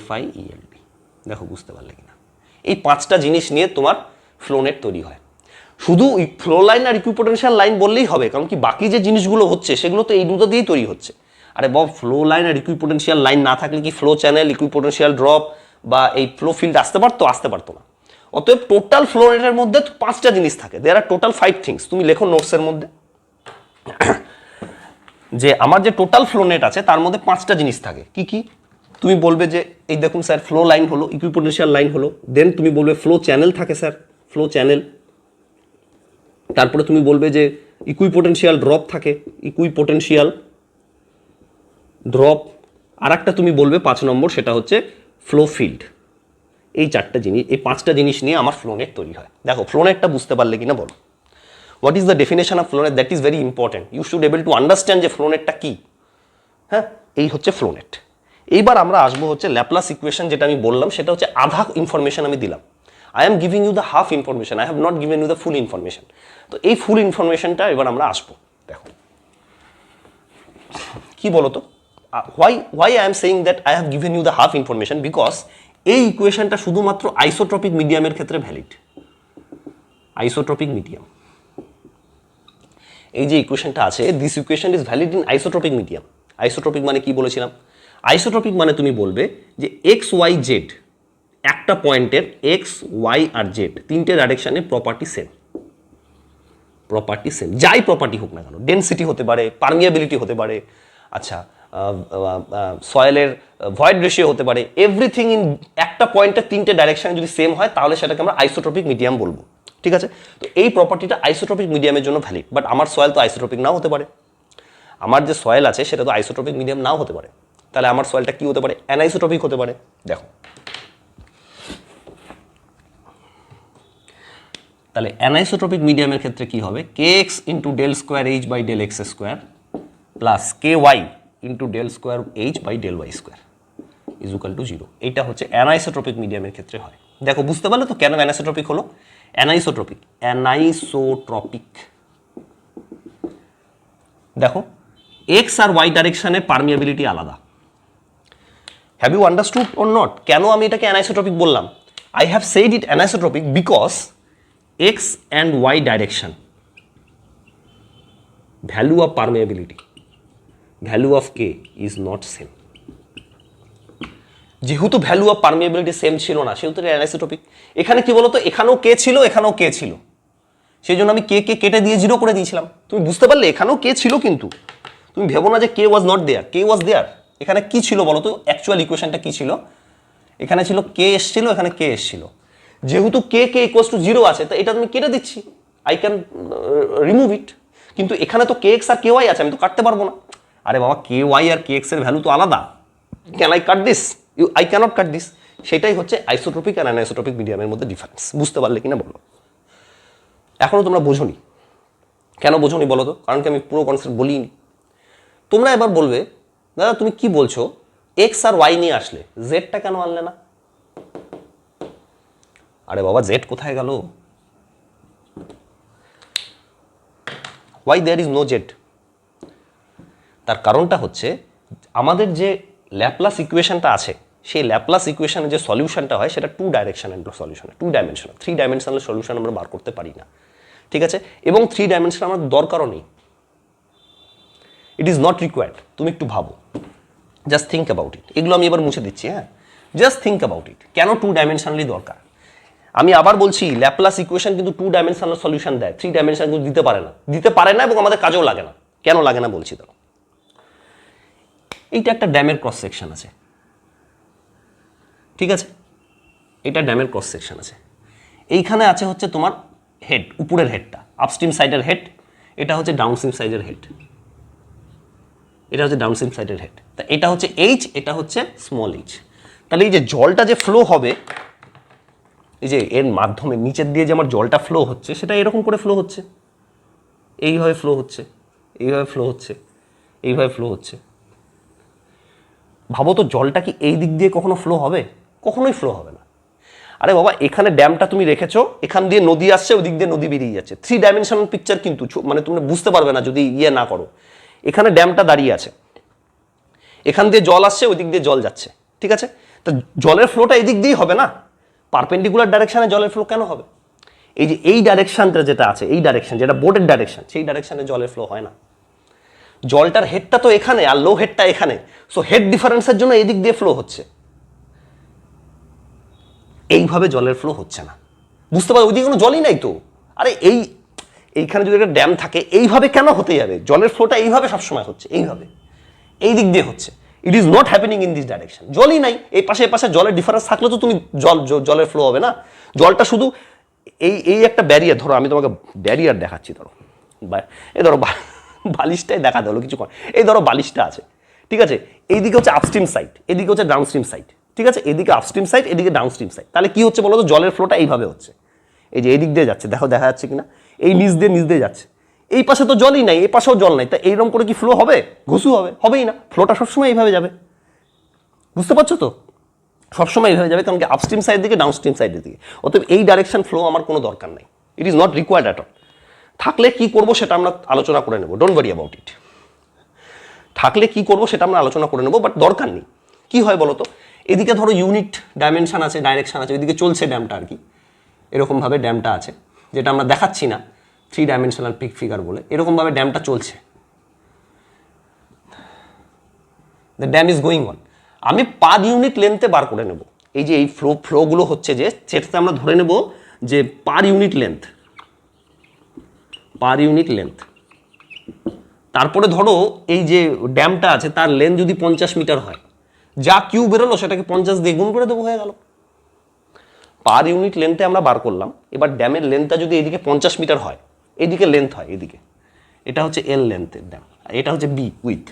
FIELD। দেখো বুঝতে পারলে কিনা? এই পাঁচটা জিনিস নিয়ে তোমার ফ্লো নেট তৈরি হয়। শুধু ফ্লো লাইন আর ইকুইপোটেনশিয়াল লাইন বললেই হবে, কারণ কি বাকি যে জিনিসগুলো হচ্ছে সেগুলো তো এই দুটো দিয়েই তৈরি হচ্ছে। আরে বাবা, ফ্লো লাইন আর ইকুইপোটেনশিয়াল লাইন না থাকলে কি ফ্লো চ্যানেল, ইকুইপোটেনশিয়াল ড্রপ বা এই ফ্লো ফিল্ড আসতে পারতো? আসতে পারতো না। অতএব টোটাল ফ্লো নেটের মধ্যে পাঁচটা জিনিস থাকে। দেয়ার আর টোটাল 5 থিংস। তুমি লেখো নোটসের মধ্যে যে আমার যে টোটাল ফ্লো নেট আছে তার মধ্যে পাঁচটা জিনিস থাকে। কি কি? তুমি বলবে যে এই দেখুন স্যার ফ্লো লাইন হলো, ইকুইপোটেনশিয়াল লাইন হলো, দেন তুমি বলবে ফ্লো চ্যানেল থাকে স্যার, ফ্লো চ্যানেল। তারপরে তুমি বলবে যে ইকুইপোটেনশিয়াল ড্রপ থাকে, ইকুইপোটেনশিয়াল ড্রপ। আর একটা তুমি বলবে 5 নম্বর, সেটা হচ্ছে ফ্লো ফিল্ড। এই চারটা জিনিস, এই পাঁচটা জিনিস নিয়ে আমার ফ্লো নেট তৈরি হয়। দেখো ফ্লো নেটটা বুঝতে পারলে কিনা বলো? What is the definition of flow net? That is very important. You should able to understand যে ফ্লো নেটটা কি। হ্যাঁ, এই হচ্ছে ফ্লো নেট। এইবার আমরা আসবো হচ্ছে ল্যাপ্লাস ইকুয়েশন, যেটা আমি বললাম সেটা হচ্ছে আধা ইনফরমেশন আমি দিলাম। I am giving you the half information, I have not given you the full information. তো এই ফুল ইনফরমেশনটা এবার আমরা আসবো। দেখো কি বলো তো, why I am saying that I have given you the half information, because এই ইকুয়েশনটা শুধুমাত্র আইসোট্রপিক মিডিয়ামের ক্ষেত্রে ভ্যালিড। আইসোট্রপিক মিডিয়াম, এই যে ইকুয়েশনটা আছে, this equation is valid in isotropic medium. Isotropic মানে কি বলেছিলাম? আইসোট্রপিক মানে তুমি বলবে যে XYZ একটা পয়েন্টের XY আর Z তিনটে ডাইরেকশনে প্রপার্টি সেম। প্রপার্টি সেম, যাই প্রপার্টি হোক না কেন, ডেনসিটি হতে পারে, পারমিয়াবিলিটি হতে পারে, আচ্ছা সয়েলের ভয়েড রেশিও হতে পারে, এভরিথিং ইন একটা পয়েন্টের তিনটে ডাইরেকশনে যদি সেম হয় তাহলে সেটাকে আমরা আইসোট্রপিক মিডিয়াম বলবো। ঠিক আছে? তো এই প্রপার্টিটা আইসোট্রপিক মিডিয়ামের জন্য ভ্যালিড। বাট আমার সয়েল তো আইসোট্রপিক নাও হতে পারে, আমার যে সয়েল আছে সেটা তো আইসোট্রপিক মিডিয়াম নাও হতে পারে। তাহলে আমার সয়েলটা কি হতে পারে? অ্যানাইসোট্রপিক হতে পারে। দেখো তাহলে অ্যানাইসোট্রপিক মিডিয়ামের ক্ষেত্রে কি হবে? kx into del square h by del x square plus ky into del square h by del y square is equal to 0। এইটা হচ্ছে অ্যানাইসোট্রপিক মিডিয়ামের ক্ষেত্রে হয়। দেখো বুঝতে পারলে তো কেন অ্যানাইসোট্রপিক হলো? Anisotropic, anisotropic. দেখো এক্স আর ওয়াই ডাইরেকশনে পারমিয়াবিলিটি আলাদা। Have you understood or not? কেন আমি এটাকে অ্যানাইসোট্রপিক বললাম? I have said it anisotropic because x and y direction value of permeability, value of K is not same. যেহেতু ভ্যালু অফ পারমিয়াবিলিটি সেম ছিল না সেহেতু এটা অ্যানিসোট্রপিক। এখানে কি বলতো, এখানেও কে ছিল এখানেও কে ছিল, সেই জন্য আমি কে কে কেটে দিয়ে 0 করে দিয়েছিলাম। তুমি বুঝতে পারলে এখানেও কে ছিল, কিন্তু তুমি ভেবো না যে কে ওয়াজ নট দেয়ার, কে ওয়াজ দেয়ার। এখানে কি ছিল বলো তো, অ্যাকচুয়াল ইকুয়েশনটা কি ছিল, এখানে ছিল কে এসছিল, এখানে কে এসছিল। যেহেতু কে কে ইকুয়ালস টু 0 আছে, তো এটা তুমি কেটে দিচ্ছি, আই ক্যান রিমুভ ইট। কিন্তু এখানে তো কে এক্স আর কে ওয়াই আছে, আমি তো কাটতে পারবো না। আরে বাবা, কে ওয়াই আর কে এক্স এর ভ্যালু তো আলাদা, can I cut this? I cannot cut this. সেটাই হচ্ছে আইসোট্রপিক আর অ্যানাইসোট্রপিক মিডিয়ামের মধ্যে ডিফারেন্স। বুঝতে পারলে কিনা বলো? এখনো তোমরা বোঝোনি, কেন বোঝোনি বলো তো? কারণ কি আমি পুরো কনসেপ্ট বলিনি। তোমরা এবার বলবে দাদা তুমি কি বলছো, এক্স আর ওয়াই নিয়ে আসলে জেডটা কেন আনলে না? আরে বাবা, জেড কোথায় গেল? Why there is no z? তার কারণটা হচ্ছে আমাদের যে ল্যাপলাস ইকুয়েশনটা আছে, সেই ল্যাপলাস ইকুয়েশনের যে সলিউশনটা হয় সেটা 2 directional solution, 2 dimensional. 3 dimensional solution আমরা বার করতে পারি না, ঠিক আছে? এবং 3 ডাইমেনশনাল আমার দরকারও নেই, ইট ইজ নট রিকোয়ার্ড। তুমি একটু ভাবো, জাস্ট থিঙ্ক অ্যাবাউট ইট। এগুলো আমি এবার মুছে দিচ্ছি, হ্যাঁ, জাস্ট থিঙ্ক অ্যাবাউট ইট। কেন 2 ডাইমেনশনালি দরকার? আমি আবার বলছি, ল্যাপলাস ইকুয়েশন কিন্তু 2 ডাইমেনশনাল সলিউশন দেয়, 3 ডাইমেনশনাল কিন্তু দিতে পারে না এবং আমাদের কাজেও লাগে না। কেন লাগে না বলছি তো। এইটা একটা ড্যামের ক্রস সেকশন আছে, ঠিক আছে? এটা ড্যামের ক্রস সেকশন আছে। এইখানে আছে হচ্ছে তোমার হেড, উপরের হেডটা আপস্ট্রিম সাইডের হেড, এটা হচ্ছে ডাউনস্ট্রিম সাইডের হেড, এটা হচ্ছে ডাউনস্ট্রিম সাইডের হেড। তা এটা হচ্ছে এইচ, এটা হচ্ছে স্মল এইচ। তাহলে এই যে জলটা যে ফ্লো হবে, এই যে এর মাধ্যমে নিচের দিয়ে যে আমার জলটা ফ্লো হচ্ছে, সেটা এরকম করে ফ্লো হচ্ছে, এইভাবে ফ্লো হচ্ছে, এইভাবে ফ্লো হচ্ছে, এইভাবে ফ্লো হচ্ছে। ভাবো তো, জলটা কি এই দিক দিয়ে কখনো ফ্লো হবে? কখনোই ফ্লো হবে না। আরে বাবা, এখানে ড্যামটা তুমি রেখেছো, এখান দিয়ে নদী আসছে, ওই দিক দিয়ে নদী বেরিয়ে যাচ্ছে। 3 ডাইমেনশনাল পিকচার কিন্তু, মানে তুমি বুঝতে পারবে না যদি ইয়ে না করো। এখানে ড্যামটা দাঁড়িয়ে আছে, এখান দিয়ে জল আসছে, ওই দিক দিয়ে জল যাচ্ছে, ঠিক আছে? তো জলের ফ্লোটা এই দিক দিয়েই হবে না, পারপেন্ডিকুলার ডাইরেকশনে জলের ফ্লো কেন হবে? এই যে এই ডাইরেকশনটা যেটা আছে, এই ডাইরেকশন যেটা বোর্ডের ডাইরেকশন, সেই ডাইরেকশনে জলের ফ্লো হয় না। জলটার হেডটা তো এখানে আর লো হেডটা এখানে, সো হেড ডিফারেন্সের জন্য এই দিক দিয়ে ফ্লো হচ্ছে, এইভাবে জলের ফ্লো হচ্ছে না। বুঝতে পারো, ওইদিকে কোনো জলই নাই তো। আরে এইখানে যদি একটা ড্যাম থাকে, এইভাবে কেন হতে যাবে? জলের ফ্লোটা এইভাবে সবসময় হচ্ছে, এইভাবে, এই দিক দিয়ে হচ্ছে। It is not happening in this direction. জলই নাই, এই পাশে জলের ডিফারেন্স থাকলে তো তুমি জলের ফ্লো হবে না। জলটা শুধু এই একটা ব্যারিয়ার, ধরো আমি তোমাকে ব্যারিয়ার দেখাচ্ছি, ধরো এই ধরো বালিশটাই দেখা হলো কিছু, এই ধরো বালিশটা আছে, ঠিক আছে? এইদিকে হচ্ছে আপস্ট্রিম সাইড, এদিকে হচ্ছে ডাউনস্ট্রিম সাইড, ঠিক আছে? এদিকে আপস্ট্রিম সাইড, এদিকে ডাউনস্ট্রিম সাইড। তাহলে কি হচ্ছে বলো তো, জলের ফ্লোটা এইভাবে হচ্ছে, এই যে এই দিক দিয়ে যাচ্ছে, দেখা যাচ্ছে কিনা, এই নিচ দিয়ে যাচ্ছে। এই পাশে তো জলই নাই, এই পাশেও জল নাই, তা এইরকম করে কি ফ্লো হবে? ঘুষু হবে? হবেই না। ফ্লোটা সবসময় এইভাবে যাবে, বুঝতে পারছো তো? সবসময় এইভাবে যাবে, কারণ কি আপস্ট্রিম সাইড দিকে, ডাউনস্ট্রিম সাইডের দিকে। অতএব এই ডাইরেকশন ফ্লো আমার কোনো দরকার নাই, it is not required at all. থাকলে কি করবো সেটা আমরা আলোচনা করে নেবো, ডোন্ট ওয়ারি অ্যাবাউট ইট। থাকলে কি করবো সেটা আমরা আলোচনা করে নেবো, বাট দরকার নেই। কি হয় বলো তো, এদিকে ধরো ইউনিট ডাইমেনশন আছে, ডাইরেকশন আছে, ওইদিকে চলছে ড্যামটা আর কি, এরকমভাবে ড্যামটা আছে, যেটা আমরা দেখাচ্ছি না 3 ডাইমেনশনাল পিক ফিগার বলে, এরকমভাবে ড্যামটা চলছে, the dam is going on. আমি পার ইউনিট লেন্থে বার করে নেব। এই যে এই ফ্লোগুলো হচ্ছে যে, সেটাতে আমরা ধরে নেব যে পার ইউনিট লেন্থ। তারপরে ধরো এই যে ড্যামটা আছে, তার লেন্থ যদি 50 মিটার হয়, যা কিউ বেরোলো সেটাকে 50 দিয়ে গুণ করে দেবো, হয়ে গেল। পার ইউনিট লেন্থে আমরা বার করলাম। এবার ড্যামের লেন্থটা যদি এদিকে 50 মিটার হয়, এদিকে লেন্থ হয় এদিকে, এটা হচ্ছে এল লেন্থের ড্যাম, এটা হচ্ছে বি উইথ।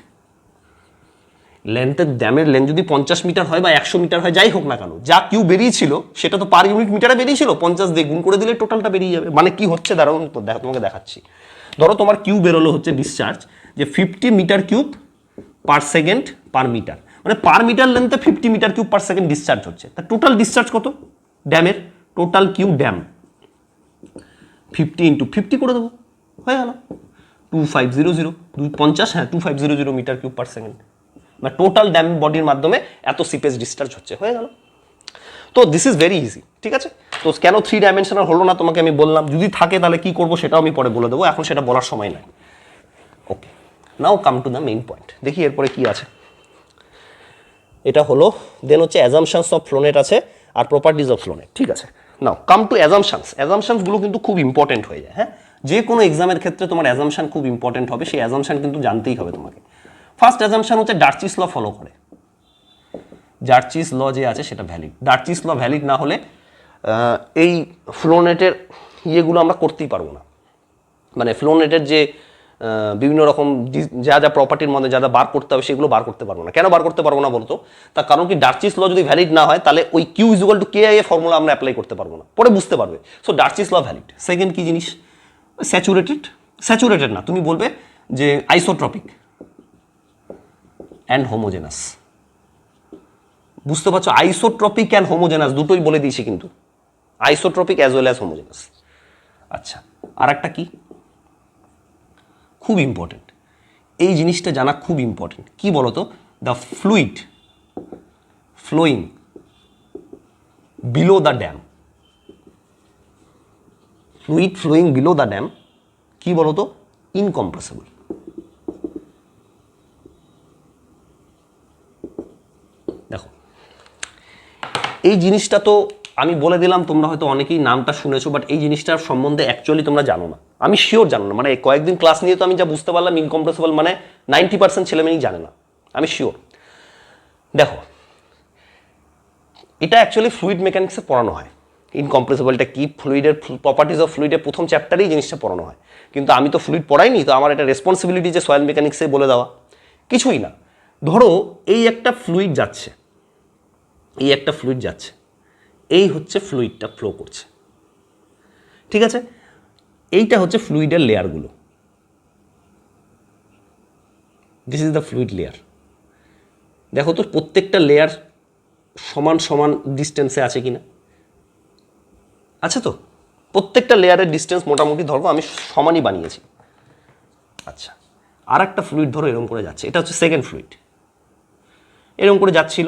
লেন্থের ড্যামের লেন্থ যদি 50 মিটার হয় বা 100 মিটার হয়, যাই হোক না কেন, যা কিউ বেরিয়েছিল সেটা তো পার ইউনিট মিটারে বেরিয়েছিল, 50 দিয়ে গুণ করে দিলে টোটালটা বেরিয়ে যাবে। মানে কি হচ্ছে দাঁড়াও, তোমাকে দেখাচ্ছি। ধরো তোমার কিউ বেরোলো হচ্ছে ডিসচার্জ যে 50 metre cube per second per metre, মানে পার মিটার লেন্থে 50 metre cube per second discharge হচ্ছে। তা টোটাল ডিসচার্জ কত ড্যামের? টোটাল কিউ ড্যাম 50 × 50 করে দেবো, হয়ে গেল 2500, 250, হ্যাঁ 2500 মিটার কিউব পার সেকেন্ড। মানে টোটাল ড্যাম বডির মাধ্যমে এত সিপেজ ডিসচার্জ হচ্ছে, হয়ে গেল। তো দিস ইজ ভেরি ইজি, ঠিক আছে? তো কেন 3 ডাইমেনশনাল হলো না তোমাকে আমি বললাম। যদি থাকে তাহলে কি করবো সেটাও আমি পরে বলে দেবো, এখন সেটা বলার সময় নাই। Okay, now come to the main point. দেখি এরপরে কি আছে। এটা হলো দেন হচ্ছে অ্যাজাম্পশনস অফ ফ্লো নেট আছে আর প্রপার্টিজ অফ ফ্লো নেট। ঠিক আছে, নাও কাম টু অ্যাজাম্পশনস। অ্যাজাম্পশনসগুলো কিন্তু খুব ইম্পর্টেন্ট হয়ে যায়। হ্যাঁ, যে কোনো এক্সামের ক্ষেত্রে তোমার অ্যাজাম্পশন খুব ইম্পর্টেন্ট হবে, সেই অ্যাজাম্পশন কিন্তু জানতেই হবে তোমাকে। ফার্স্ট অ্যাজাম্পশন হচ্ছে ডার্চিস ল ফলো করে। ডার্চিস ল যে আছে সেটা ভ্যালিড। ডার্চিস ল ভ্যালিড না হলে এই ফ্লো নেটের ইয়েগুলো আমরা করতেই পারবো না। মানে ফ্লো নেটের যে বিভিন্ন রকম যা যা প্রপার্টির মধ্যে যা যা বার করতে হবে সেগুলো বার করতে পারবো না। কেন বার করতে পারবো না বলতো? তার কারণ কি, ডার্চিস ল যদি ভ্যালিড না হয় তাহলে ওই q is equal to K I a formula আমরা অ্যাপ্লাই করতে পারবো না, পরে বুঝতে পারবে। So Darcy's law valid. Second কি জিনিস? স্যাচুরেটেড। স্যাচুরেটেড না, তুমি বলবে যে আইসোট্রপিক অ্যান্ড হোমোজেনাস। বুঝতে পারছো? আইসোট্রপিক অ্যান্ড হোমোজেনাস দুটোই বলে দিয়েছি কিন্তু, isotropic as well as homogeneous. আচ্ছা, আর একটা কি খুব ইম্পর্টেন্ট, এই জিনিসটা জানা খুব ইম্পর্টেন্ট। কি বলতো? The fluid flowing below the dam. Fluid flowing below the dam কি বলতো? ইনকম্প্রেসিবল। দেখো এই জিনিসটা তো আমি বলে দিলাম, তোমরা হয়তো অনেকেই নামটা শুনেছো, বাট এই জিনিসটার সম্বন্ধে অ্যাকচুয়ালি তোমরা জানো না। আমি শিওর জানো না, মানে কয়েকদিন ক্লাস নিয়ে তো আমি যা বুঝতে পারলাম, ইনকম্প্রেসিবল মানে 90% ছেলেমেয়েই জানে না, আমি শিওর। দেখো এটা অ্যাকচুয়ালি ফ্লুইড মেকানিক্সে পড়ানো হয়। ইনকম্প্রেসিবলটা কি, ফ্লুইডের প্রপার্টিজ অফ ফ্লুইডের প্রথম চ্যাপ্টারেই জিনিসটা পড়ানো হয়। কিন্তু আমি তো ফ্লুইড পড়াইনি, তো আমার এটা রেসপন্সিবিলিটি যে সয়েল মেকানিক্সে বলে দেওয়া। কিছুই না, ধরো এই একটা ফ্লুইড যাচ্ছে, এই একটা ফ্লুইড যাচ্ছে, এই হচ্ছে ফ্লুইডটা ফ্লো করছে। ঠিক আছে, এইটা হচ্ছে ফ্লুইডের লেয়ারগুলো। This is the fluid layer. দেখো তো প্রত্যেকটা লেয়ার সমান সমান ডিস্টেন্সে আছে কিনা? আছে তো, প্রত্যেকটা লেয়ারের ডিস্টেন্স মোটামুটি ধরো আমি সমানই বানিয়েছি। আচ্ছা, আর একটা ফ্লুইড ধরো এরকম করে যাচ্ছে, এটা হচ্ছে সেকেন্ড ফ্লুইড। এরকম করে যাচ্ছিল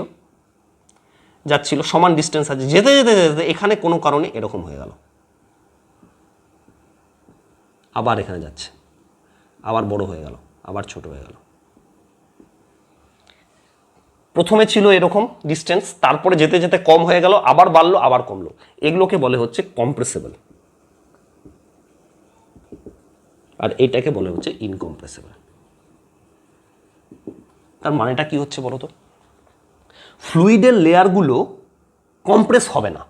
যাচ্ছিল সমান ডিস্টেন্স আছে, যেতে যেতে যেতে এখানে কোনো কারণে এরকম হয়ে গেল, আবার এখানে যাচ্ছে, আবার বড় হয়ে গেল, আবার ছোট হয়ে গেল। প্রথমে ছিল এরকম ডিস্টেন্স, তারপরে যেতে যেতে কম হয়ে গেল, আবার বাড়লো, আবার কমলো। এগুলোকে বলে হচ্ছে কম্প্রেসিবল, আর এটাকে বলে হচ্ছে ইনকম্প্রেসিবল। তার মানেটা কি হচ্ছে বলো তো? ফ্লুইডের লেয়ারগুলো কম্প্রেস হবে না,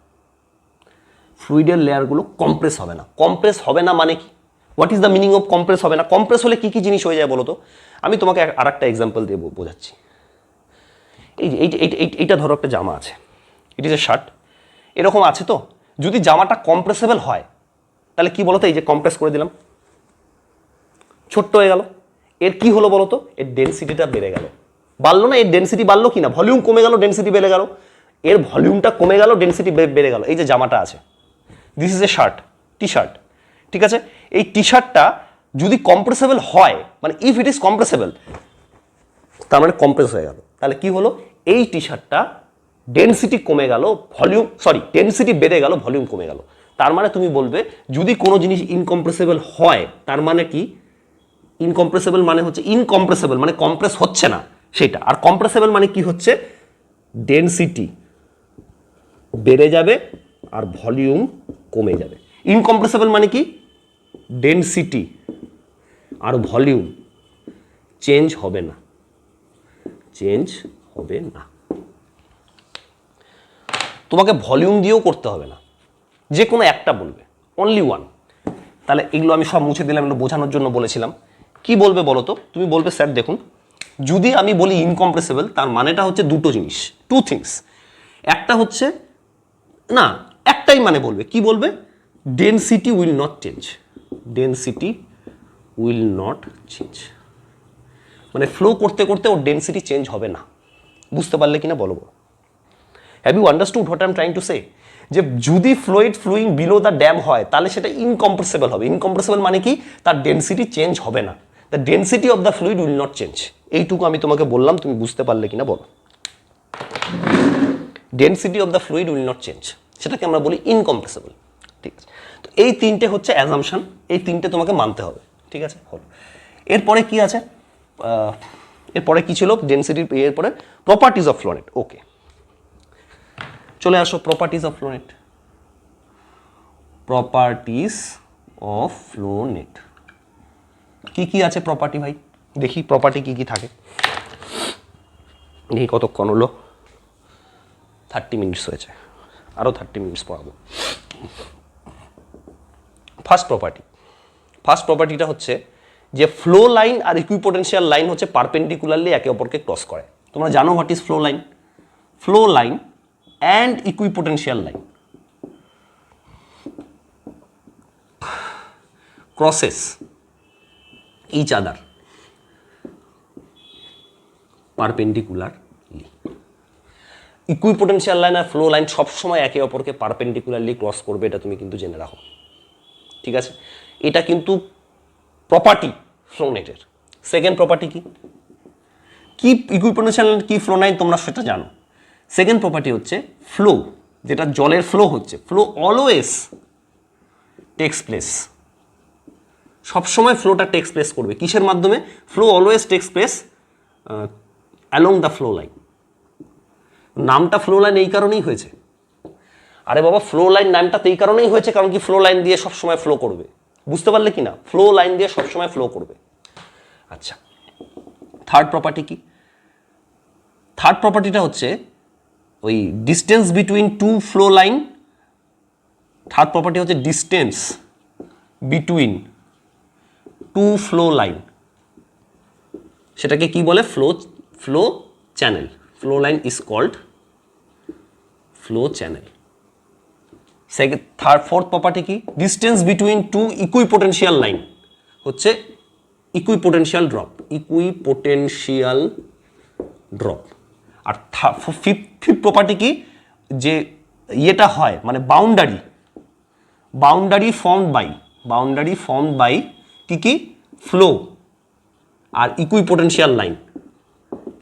ফ্লুইডের লেয়ারগুলো কম্প্রেস হবে না। কম্প্রেস হবে না মানে কি? What is the meaning of compress হবে না? কম্প্রেস হলে কি কি জিনিস হয়ে যায় বলো তো? আমি তোমাকে আর একটা এক্সাম্পল দিয়ে বোঝাচ্ছি। এইটা ধরো একটা জামা আছে, ইট ইজ এ শার্ট, এরকম আছে তো। যদি জামাটা কম্প্রেসেবল হয় তাহলে কি বলতো? এই যে কম্প্রেস করে দিলাম, ছোট্ট হয়ে গেল। এর কি হলো বলতো? এর ডেন্সিটিটা বেড়ে গেল, বাড়লো না? এর ডেন্সিটি বাড়লো কি না? ভলিউম কমে গেল, ডেন্সিটি বেড়ে গেল। এর ভলিউমটা কমে গেল, ডেন্সিটি বেড়ে গেল। এই যে জামাটা আছে, this is a shirt, T shirt. ঠিক আছে, এই টি শার্টটা যদি কম্প্রেসেবল হয়, মানে ইফ ইট ইজ কম্প্রেসেবল, তার মানে কম্প্রেস হয়ে গেল। তাহলে কি হলো? এই টি শার্টটা ডেন্সিটি কমে গেল, ভলিউম ডেন্সিটি বেড়ে গেল, ভলিউম কমে গেল। তার মানে তুমি বলবে যদি কোনো জিনিস ইনকম্প্রেসেবল হয়, তার মানে কি? ইনকম্প্রেসেবল মানে হচ্ছে ইনকম্প্রেসেবল মানে কম্প্রেস হচ্ছে না সেটা, আর কম্প্রেসেবল মানে কি হচ্ছে? ডেন্সিটি বেড়ে যাবে আর ভলিউম কমে যাবে। ইনকম্প্রেসেবল মানে কি? ডেন্সিটি আর ভলিউম চেঞ্জ হবে না, চেঞ্জ হবে না। তোমাকে ভলিউম দিয়েও করতে হবে না, যে কোনো একটা বলবে, অনলি ওয়ান। তাহলে এগুলো আমি সব মুছে দিলাম, এগুলো বোঝানোর জন্য বলেছিলাম। কি বলবে বলো তো? তুমি বলবে স্যার দেখুন, যদি আমি বলি ইনকম্প্রেসেবল, তার মানেটা হচ্ছে দুটো জিনিস, টু থিংস। একটা হচ্ছে না, একটাই মানে বলবে, কি বলবে? Density will not change, density will not change, মানে ফ্লো করতে করতে ওর ডেন্সিটি চেঞ্জ হবে না। বুঝতে পারলে কিনা বলো? Have you understood what I am trying to say? যে যদি fluid flowing below the dam হয় তাহলে সেটা ইনকম্প্রেসেবল হবে। ইনকম্প্রেসেবল মানে কি? তার ডেন্সিটি চেঞ্জ হবে না, the density of the fluid will not change. এইটুকু আমি তোমাকে বললাম, তুমি বুঝতে পারলে কিনা বলো? Density of the fluid will not change, সেটাকে আমরা বলি ইনকম্প্রেসেবল। ঠিক আছে, তো এই তিনটে হচ্ছে অ্যাজাম্পশন, এই তিনটে তোমাকে মানতে হবে। ঠিক আছে, হলো। এরপরে কি আছে, এরপরে কি ছিল ডেন্সিটির, এরপরে প্রপার্টিজ অফ ফ্লো নেট। ওকে, চলে আসো properties of flow net. Properties of flow net কি কি আছে প্রপার্টি ভাই, দেখি প্রপার্টি কি কি থাকে। দেখি কতক্ষণ হলো, 30 মিনিটস হয়েছে, আরও 30 মিনিটস পড়াবো। ফার্স্ট প্রপার্টিটা হচ্ছে যে ফ্লো লাইন আর ইকুইপোটেনশিয়াল লাইন হচ্ছে পারপেন্ডিকুলারলি একে অপরকে ক্রস করে। তোমরা জানো what is flow line? Flow line and equipotential line crosses each other perpendicularly. Equipotential line আর ফ্লো লাইন সবসময় একে অপরকে পারপেন্ডিকুলারলি ক্রস করবে, এটা তুমি কিন্তু জেনে রাখো, ঠিক আছে? এটা কিন্তু প্রপার্টি ফ্লো নেটের। সেকেন্ড প্রপার্টি কি কি ইকুইপোটেনশিয়াল কি ফ্লো লাইন তোমরা সেটা জানো। সেকেন্ড প্রপার্টি হচ্ছে ফ্লো, যেটা জলের ফ্লো হচ্ছে, ফ্লো অলওয়েজ টেক্স প্লেস, সবসময় ফ্লোটা টেক্স প্লেস করবে কিসের মাধ্যমে? Flow always takes place along the flow line. নামটা ফ্লো লাইন এই কারণেই হয়েছে, আরে বাবা ফ্লো লাইন নামটা তো এই কারণেই হয়েছে কারণ কি ফ্লো লাইন দিয়ে সবসময় ফ্লো করবে, বুঝতে পারলে কি না? ফ্লো লাইন দিয়ে সবসময় ফ্লো করবে। আচ্ছা, থার্ড প্রপার্টি কি? থার্ড প্রপার্টিটা হচ্ছে ওই distance between two flow line. Third property হচ্ছে distance between two flow line, সেটাকে কি বলে? Flow channel. Flow line is called flow channel. Fourth property কি? Distance between two equipotential line হচ্ছে ইকুইপোটেনশিয়াল ড্রপ। Equipotential drop. আর fifth property কি? যে ইয়েটা হয় মানে বাউন্ডারি ফর্মড বাই কি ফ্লো আর equipotential line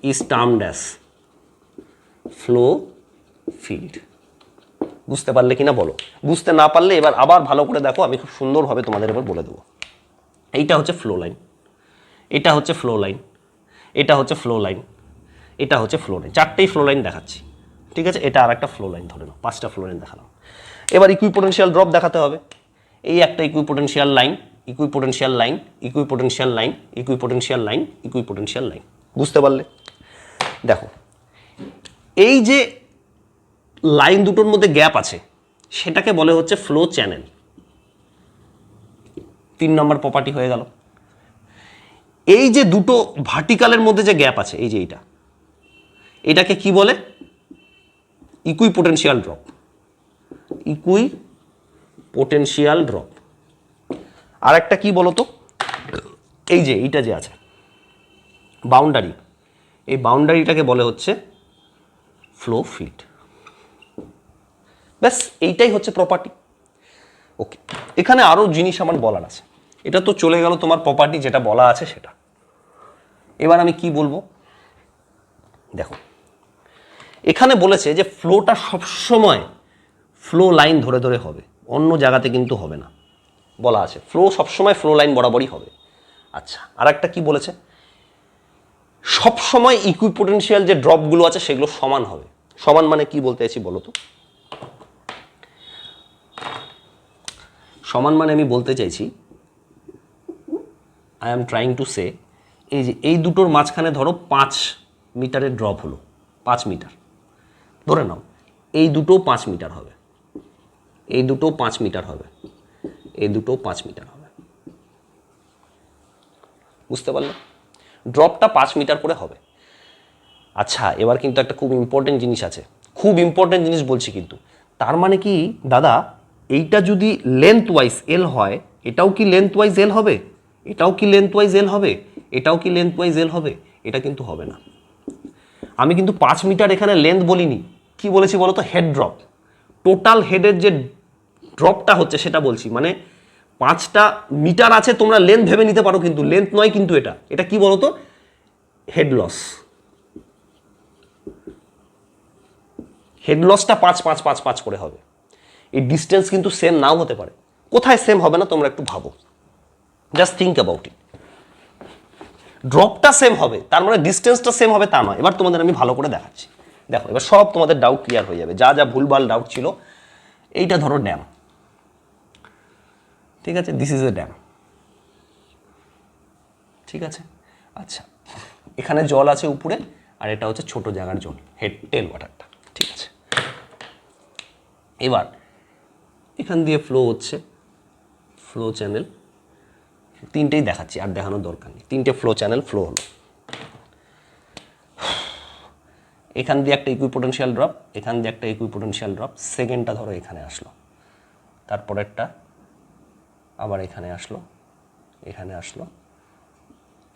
is termed as flow field. বুঝতে পারলে কিনা বলো? বুঝতে না পারলে এবার আবার ভালো করে দেখো, আমি খুব সুন্দরভাবে তোমাদের এবার বলে দেবো। এইটা হচ্ছে ফ্লো লাইন, এটা হচ্ছে ফ্লো লাইন, এটা হচ্ছে ফ্লো লাইন, এটা হচ্ছে ফ্লো লাইন। চারটেই ফ্লো লাইন দেখাচ্ছি, ঠিক আছে? এটা আর একটা ফ্লো লাইন ধরে নাও, 5টা ফ্লো লাইন দেখালাম। এবার ইকুইপোটেনশিয়াল ড্রপ দেখাতে হবে। এই একটা equipotential line, equipotential line, equipotential line, equipotential line, equipotential line. বুঝতে পারলে? দেখো এই যে লাইন দুটোর মধ্যে গ্যাপ আছে সেটাকে বলে হচ্ছে ফ্লো চ্যানেল। 3 নম্বর প্রপার্টি হয়ে গেল। এই যে দুটো ভার্টিক্যালের মধ্যে যে গ্যাপ আছে, এই যে এটাকে কি বলে? Equipotential drop. Equipotential drop. আর একটা কি বলো তো? এই যে এইটা যে আছে বাউন্ডারি, এই বাউন্ডারিটাকে বলে হচ্ছে ফ্লো ফিল্ড। ব্যাস এইটাই হচ্ছে প্রপার্টি। ওকে, এখানে আরও জিনিস আমার বলার আছে। এটা তো চলে গেল তোমার প্রপার্টি যেটা বলা আছে সেটা। এবার আমি কি বলবো দেখো, এখানে বলেছে যে ফ্লোটা সবসময় ফ্লো লাইন ধরে ধরে হবে, অন্য জায়গাতে কিন্তু হবে না। বলা আছে ফ্লো সবসময় ফ্লো লাইন বরাবরই হবে। আচ্ছা, আর একটা কি বলেছে? সবসময় ইকুইপোটেনশিয়াল যে ড্রপগুলো আছে সেগুলো সমান হবে। সমান মানে কি বলতে চাইছি বলো তো? সমান মানে আমি বলতে চাইছি, আই এম ট্রাইং টু সে, এই যে এই দুটোর মাঝখানে ধরো 5 মিটারের ড্রপ হলো, 5 মিটার ধরে নাও, এই দুটো 5 মিটার হবে, এই দুটো 5 মিটার হবে, এই দুটো 5 মিটার হবে। বুঝতে পারলে? ড্রপটা 5 মিটার করে হবে। আচ্ছা, এবার কিন্তু একটা খুব ইম্পর্টেন্ট জিনিস আছে, খুব ইম্পর্টেন্ট জিনিস বলছি কিন্তু। তার মানে কি দাদা, এইটা যদি লেন্থ ওয়াইজ এল হয়, এটাও কি লেন্থ ওয়াইজ এল হবে? এটাও কি লেন্থ ওয়াইজ এল হবে? এটাও কি লেন্থ ওয়াইজ এল হবে? এটা কিন্তু হবে না। আমি কিন্তু 5 মিটার এখানে লেন্থ বলিনি, কি বলেছি বলো তো? Head drop. টোটাল হেডের যে ড্রপটা হচ্ছে সেটা বলছি। মানে 5টা মিটার আছে, তোমরা লেন্থ ভেবে নিতে পারো কিন্তু লেন্থ নয় কিন্তু এটা কি বলো তো? Head loss. হেড লসটা 5 করে হবে। এই ডিস্টেন্স কিন্তু সেম নাও হতে পারে। কোথায় সেম হবে না তোমরা একটু ভাবো, জাস্ট থিঙ্ক অ্যাবাউট ইট। ড্রপটা সেম হবে, তার মানে ডিস্টেন্সটা সেম হবে তা নয়। এবার তোমাদের আমি ভালো করে দেখাচ্ছি, দেখো এবার সব তোমাদের ডাউট ক্লিয়ার হয়ে যাবে, যা যা ভুলভাল ডাউট ছিল। এইটা ধরো ড্যাম, ঠিক আছে, দিস ইজ এ ড্যাম, ঠিক আছে। আচ্ছা, এখানে জল আছে উপরে, আর এটা হচ্ছে ছোট জায়গার জল, হেড টেল ওয়াটারটা, ঠিক আছে। এবার এখান দিয়ে ফ্লো হচ্ছে, ফ্লো চ্যানেল তিনটেই দেখাচ্ছি, আর দেখানোর দরকার নেই, তিনটে ফ্লো চ্যানেল ফ্লো হলো। এখান দিয়ে একটা ইকুইপোটেনশিয়াল ড্রপ, এখান দিয়ে একটা ইকুইপোটেনশিয়াল ড্রপ, সেকেন্ডটা ধরো এখানে আসলো, তারপরেরটা আবার এখানে আসলো, এখানে আসলো,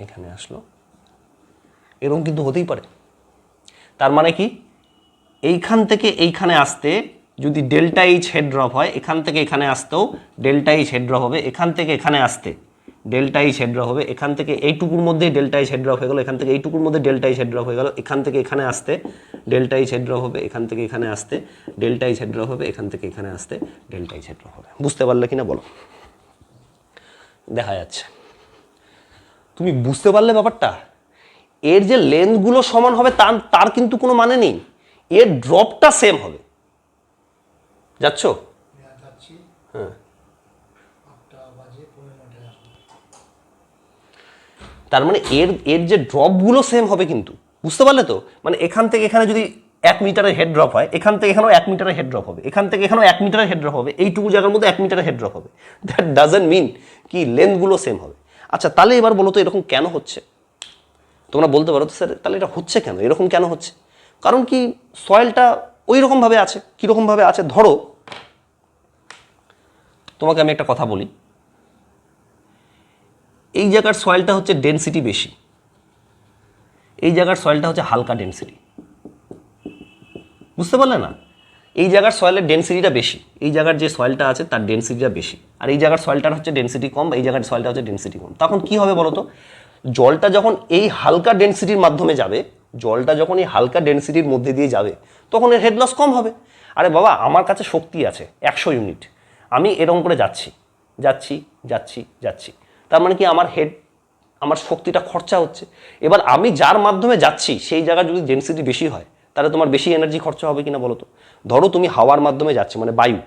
এখানে আসলো, এরকম কিন্তু হতেই পারে। তার মানে কি, এইখান থেকে এইখানে আসতে যদি ডেল্টা এইচ হেড ড্রপ হয়, এখান থেকে এখানে আসতেও ডেল্টা এইচ হেড ড্রপ হবে, এখান থেকে এখানে আসতে ডেল্টা এইচ হেড ড্রপ হবে, এখান থেকে এইটুকুর মধ্যে ডেল্টা এইচ হেড ড্রপ হয়ে গেল, এখান থেকে এইটুকুর মধ্যে ডেল্টা এইচ হেড ড্রপ হয়ে গেল, এখান থেকে এখানে আসতে ডেল্টা এইচ হেড ড্রপ হবে, এখান থেকে এখানে আসতে ডেল্টা এইচ হেড ড্রপ হবে, এখান থেকে এখানে আসতে ডেল্টা এইচ হেড ড্রপ হবে। বুঝতে পারলে কিনা বলো? দেখা যাচ্ছে, তুমি বুঝতে পারলে ব্যাপারটা? এর যে লেন্থগুলো সমান হবে তার কিন্তু কোনো মানে নেই, এর ড্রপটা সেম হবে। যাচ্ছ? হ্যাঁ, তার মানে এর যে ড্রপগুলো সেম হবে কিন্তু, বুঝতে পারলে তো? মানে এখান থেকে এখানে যদি 1 মিটারের হেড ড্রপ হয়, এখান থেকে এখানেও 1 মিটারের হেড ড্রপ হবে, এখান থেকে এখানেও 1 মিটারের হেড ড্রপ হবে, এইটুকু জায়গার মধ্যে 1 মিটারের হেড ড্রপ হবে। দ্যাট ডাজন্ট মিন কি লেন্থগুলো সেম হবে। আচ্ছা, তাহলে এবার বলো তো এরকম কেন হচ্ছে? তোমরা বলতে পারো তো স্যার তাহলে এটা হচ্ছে কেন, এরকম কেন হচ্ছে? কারণ কি, সয়েলটা ওই রকমভাবে আছে। কীরকমভাবে আছে? ধরো তোমাকে আমি একটা কথা বলি, এই জায়গার সয়েলটা হচ্ছে ডেনসিটি বেশি, এই জায়গার সয়েলটা হচ্ছে হালকা ডেনসিটি, বুঝতে পারলে না? এই জায়গার সয়েলের ডেনসিটিটা বেশি, এই জায়গার যে সয়েলটা আছে তার ডেনসিটিটা বেশি, আর এই জায়গার সয়েলটার হচ্ছে ডেনসিটি কম, এই জায়গার সয়েলটা হচ্ছে ডেনসিটি কম। তখন কি হবে বলো তো? জলটা যখন এই হালকা ডেনসিটির মাধ্যমে যাবে, জলটা যখন এই হালকা ডেনসিটির মধ্যে দিয়ে যাবে, তখন এর হেড লস কম হবে। আরে বাবা, আমার কাছে শক্তি আছে 100 ইউনিট, আমি এরকম করে যাচ্ছি যাচ্ছি যাচ্ছি যাচ্ছি, তার মানে কি আমার শক্তিটা খরচা হচ্ছে। এবার আমি যার মাধ্যমে যাচ্ছি সেই জায়গায় যদি ডেনসিটি বেশি হয়, তাহলে তোমার বেশি এনার্জি খরচা হবে কিনা বলো তো? ধরো তুমি হাওয়ার মাধ্যমে যাচ্ছ, মানে বায়ু,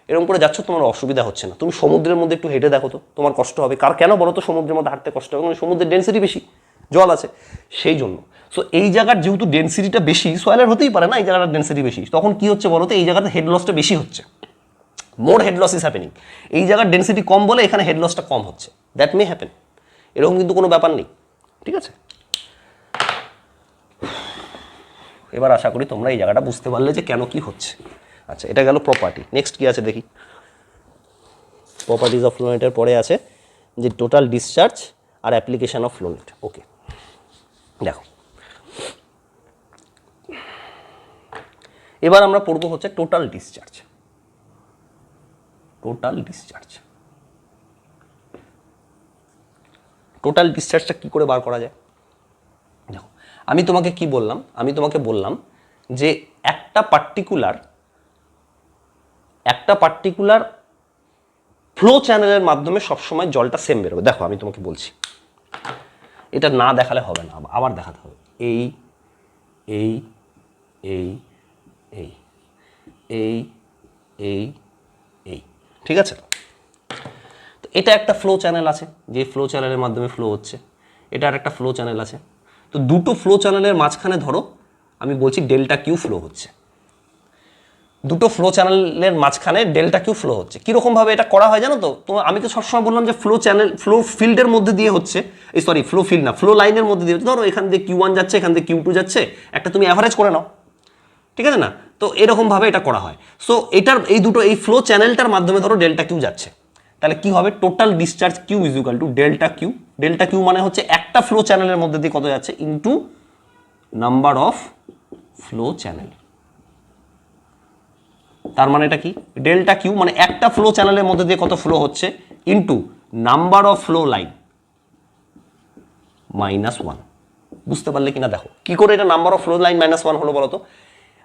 এরকম করে যাচ্ছ, তোমার অসুবিধা হচ্ছে না। তুমি সমুদ্রের মধ্যে একটু হেঁটে দেখো তো, তোমার কষ্ট হবে। কেন বলো তো সমুদ্রের মধ্যে হাঁটতে কষ্ট হবে? কারণ সমুদ্রের ডেনসিটি বেশি, জল আছে সেই জন্য। সো এই জায়গার যেহেতু ডেনসিটিটা বেশি, সয়েলের হতেই পারে না এই জায়গাটার ডেনসিটি বেশি, তখন কি হচ্ছে বলো তো? এই জায়গাতে হেড লসটা বেশি হচ্ছে, মোর হেড লস ইজ হ্যাপেনিং। এই জায়গার ডেনসিটি কম বলে এখানে হেড লসটা কম হচ্ছে, দ্যাট মে হ্যাপেন। এরকম কিন্তু কোনো ব্যাপার নেই, ঠিক আছে? এবার আশা করি তোমরা এই জায়গাটা বুঝতে পারলে যে কেন কি হচ্ছে। আচ্ছা, এটা গেল প্রপার্টি। নেক্সট কি আছে দেখি। প্রপার্টিজ অফ ফ্লোনেটের পরে আছে যে টোটাল ডিসচার্জ আর অ্যাপ্লিকেশন অফ ফ্লোনেট। ওকে, দেখো এবার আমরা পড়বো হচ্ছে total discharge. Total discharge, total ডিসচার্জটা কী করে বার করা যায়? দেখো, আমি তোমাকে কি বললাম? আমি তোমাকে বললাম যে একটা পার্টিকুলার ফ্লো চ্যানেলের মাধ্যমে সবসময় জলটা সেম বেরোবে। দেখো আমি তোমাকে বলছি, এটা না দেখালে হবে না, আবার দেখাতে হবে। এই এই এই এই এই এই এই, ঠিক আছে? তো এটা একটা ফ্লো চ্যানেল আছে, যে ফ্লো চ্যানেলের মাধ্যমে ফ্লো হচ্ছে। এটা আর একটা ফ্লো চ্যানেল আছে। তো দুটো ফ্লো চ্যানেলের মাঝখানে ধরো আমি বলছি ডেল্টা কিউ ফ্লো হচ্ছে। দুটো ফ্লো চ্যানেলের মাঝখানে ডেল্টা কিউ ফ্লো হচ্ছে। কীরকমভাবে এটা করা হয় জানো তো? আমি তো সবসময় বললাম যে ফ্লো ফিল্ডের মধ্যে দিয়ে হচ্ছে, ফ্লো ফিল্ড না, ফ্লো লাইনের মধ্যে দিয়ে হচ্ছে। ধরো এখান দিয়ে কিউ ওয়ান যাচ্ছে, এখান দিয়ে কিউ টু যাচ্ছে, একটা তুমি অ্যাভারেজ করে নাও, ঠিক আছে না? তো এরকমভাবে এটা করা হয়। সো এই ফ্লো চ্যানেলটার মাধ্যমে ধরো ডেল্টা কিউ যাচ্ছে, তাহলে কি হবে? Total discharge q is equal to delta q. Delta Q মানে হচ্ছে একটা ফ্লো চ্যানেলের মধ্যে দিয়ে কত যাচ্ছে into number of flow channel. তার মানে এটা কি? ডেল্টা কিউ মানে একটা ফ্লো চ্যানেলের মধ্যে দিয়ে কত ফ্লো হচ্ছে into number of flow line -1। বুঝতে পারলে কিনা দেখো কি করে এটা নাম্বার অফ ফ্লো লাইন -1 হলো বলো তো?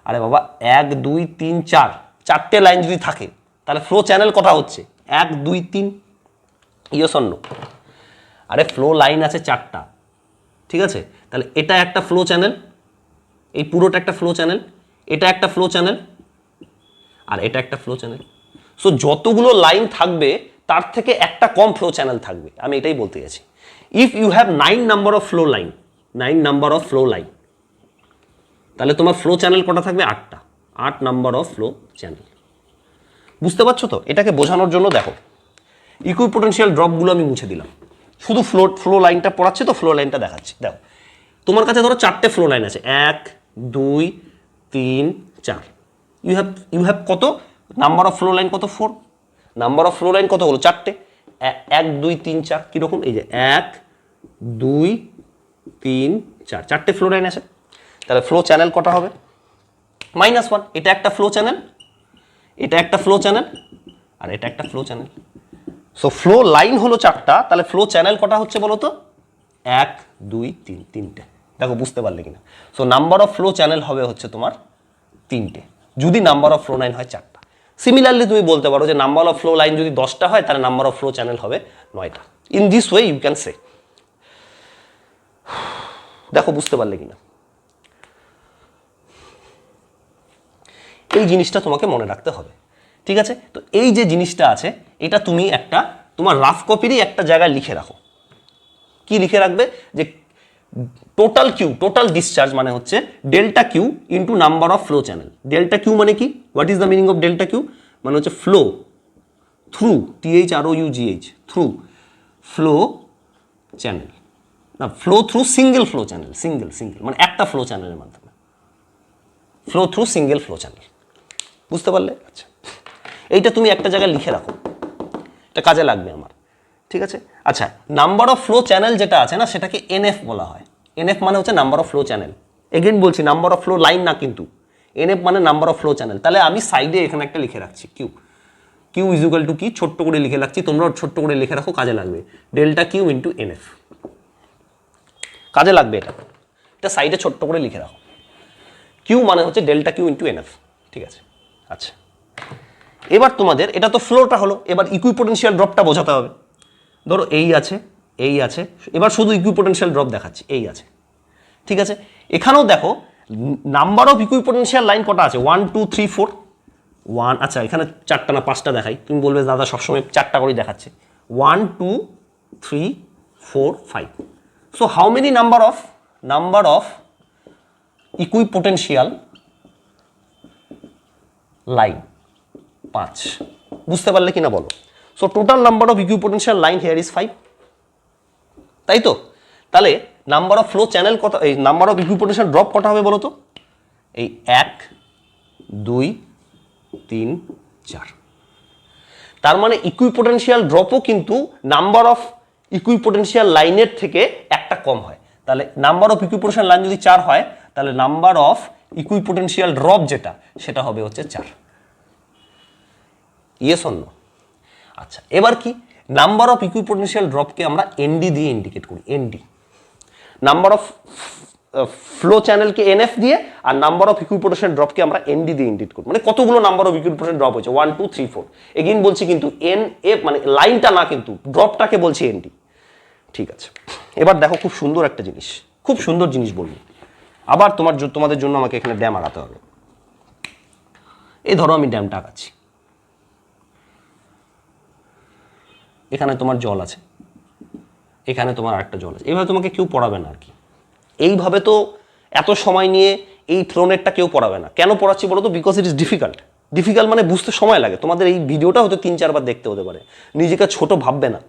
আরে বাবা, 1 2 3 4, চারটে লাইন যদি থাকে তাহলে ফ্লো চ্যানেল কটা হচ্ছে? 1 2 3, ইয়েস অর নো? আরে ফ্লো লাইন আছে 4টা, ঠিক আছে, তাহলে এটা একটা ফ্লো চ্যানেল, এই পুরোটা একটা ফ্লো চ্যানেল, এটা একটা ফ্লো চ্যানেল, আর এটা একটা ফ্লো চ্যানেল। সো যতগুলো লাইন থাকবে তার থেকে একটা কম ফ্লো চ্যানেল থাকবে, আমি এটাই বলতে গেছি। If you have 9 number of flow line, 9 number of flow line, তাহলে তোমার ফ্লো চ্যানেল কটা থাকবে? 8টা, 8 নাম্বার অফ ফ্লো চ্যানেল। বুঝতে পারছো তো? এটাকে বোঝানোর জন্য দেখো ইকুইপোটেনশিয়াল ড্রপগুলো আমি মুছে দিলাম, শুধু ফ্লো লাইনটা পড়াচ্ছি তো ফ্লো লাইনটা দেখাচ্ছি। দেখো তোমার কাছে ধরো 4টে ফ্লো লাইন আছে, 1 2 3 4। ইউ হ্যাভ কত নাম্বার অফ ফ্লো লাইন? কত? 4। নাম্বার অফ ফ্লো লাইন কত হলো? 4টে। 1 2 3 4 কীরকম? এই যে 1 2 3 4, 4টে ফ্লো লাইন আছে। তাহলে ফ্লো চ্যানেল কটা হবে? -1। এটা একটা ফ্লো চ্যানেল, এটা একটা ফ্লো চ্যানেল, আর এটা একটা flow channel. So flow line হলো 4টা, তাহলে ফ্লো চ্যানেল কটা হচ্ছে বলো তো? 1 2 3, 3টে। দেখো বুঝতে পারলে কিনা? So number of flow channel হবে হচ্ছে তোমার 3টে, যদি নাম্বার অফ ফ্লো লাইন হয় 4টা। সিমিলারলি তুমি বলতে পারো যে নাম্বার অফ ফ্লো লাইন যদি 10টা হয় তাহলে নাম্বার অফ ফ্লো চ্যানেল হবে 9টা। In this way you can say. দেখো বুঝতে পারলে কিনা? এই জিনিসটা তোমাকে মনে রাখতে হবে, ঠিক আছে? তো এই যে জিনিসটা আছে এটা তুমি একটা তোমার রাফ কপিরই একটা জায়গায় লিখে রাখো। কি লিখে রাখবে? যে টোটাল কিউ, টোটাল ডিসচার্জ মানে হচ্ছে delta Q into number of flow channel. Delta Q মানে কি? What is the meaning of delta Q? মানে হচ্ছে flow through, THROUGH, through flow channel, না flow through single flow channel, single মানে একটা flow চ্যানেলের মাধ্যমে, flow through single flow channel. বুঝতে পারলে? আচ্ছা, এইটা তুমি একটা জায়গায় লিখে রাখো, এটা কাজে লাগবে আমার, ঠিক আছে? আচ্ছা, নাম্বার অফ ফ্লো চ্যানেল যেটা আছে না সেটাকে NF বলা হয়। NF মানে হচ্ছে number of flow channel. Again বলছি, নাম্বার অফ ফ্লো লাইন না কিন্তু, NF মানে নাম্বার অফ ফ্লো চ্যানেল। তাহলে আমি সাইডে এখানে একটা লিখে রাখছি কিউ ইজ ইকুয়াল টু কি, ছোট্ট করে লিখে রাখছি, তোমরাও ছোট্ট করে লিখে রাখো, কাজে লাগবে। ডেল্টা কিউ ইন্টু NF, কাজে লাগবে এটা। এটা সাইডে ছোট্ট করে লিখে রাখো, কিউ মানে হচ্ছে ডেল্টা কিউ ইন্টু NF, ঠিক আছে? আচ্ছা, এবার তোমাদের এটা তো ফ্লোটা হলো, এবার ইকুইপোটেনশিয়াল ড্রপটা বোঝাতে হবে। ধরো এই আছে, এই আছে, এবার শুধু ইকুইপোটেনশিয়াল ড্রপ দেখাচ্ছি, এই আছে, ঠিক আছে? এখানেও দেখো নাম্বার অফ ইকুইপোটেনশিয়াল লাইন কটা আছে? 1 2 3 4, 1। আচ্ছা, এখানে 4টা না 5টা দেখাই, তুমি বলবে দাদা সবসময় 4টা করে দেখাচ্ছে। 1 2 3 4 5। So how many number of equipotential line? 5। বুঝতে পারলে কিনা বলো? So total number of equipotential line here is 5, তাই তো? তাহলে নাম্বার অফ ফ্লো চ্যানেল কত, এই নাম্বার অফ ইকুইপোটেনশিয়াল ড্রপ কটা হবে বলো তো? এই 1 2 3 4। তার মানে ইকুইপোটেনশিয়াল ড্রপও কিন্তু নাম্বার অফ ইকুইপোটেনশিয়াল লাইনের থেকে একটা কম হয়। তাহলে নাম্বার অফ ইকুইপোটেনশিয়াল লাইন যদি 4 হয় তাহলে নাম্বার অফ ইকুইপোটেনশিয়াল ড্রপ যেটা সেটা হবে হচ্ছে 4। Yes or no? আচ্ছা, এবার কি, নাম্বার অফ ইকুইপোটেনশিয়াল ড্রপকে আমরা ND দিয়ে ইন্ডিকেট করি। ND নাম্বার অফ ফ্লো চ্যানেলকে NF দিয়ে, আর নাম্বার অফ ইকুইপোটেনশিয়াল ড্রপকে আমরা ND দিয়ে ইন্ডিকেট করি। মানে কতগুলো নাম্বার অফ ইকুইপোটেনশিয়াল ড্রপ হয়েছে, 1 2 3 4। এগেইন বলছি কিন্তু NF মানে লাইনটা না, কিন্তু ড্রপটাকে বলছি ND, ঠিক আছে? এবার দেখো খুব সুন্দর একটা জিনিস, খুব সুন্দর জিনিস বলবো। আবার তোমাদের জন্য আমাকে এখানে ড্যাম আঁকাতে হবে। এই ধরো আমি ড্যামটা আঁকাচ্ছি, এখানে তোমার জল আছে, এখানে তোমার আরেকটা জল আছে। এইভাবে তোমাকে কেউ পড়াবে না আর কি। এইভাবে তো এত সময় নিয়ে এই ফ্লোনেটটা কেউ পড়াবে না। কেন পড়াচ্ছি বলো তো? বিকজ ইট ইজ ডিফিকাল্ট মানে বুঝতে সময় লাগে। তোমাদের এই ভিডিওটা হয়তো 3-4 বার দেখতে হতে পারে, নিজেকে ছোট ভাববে না।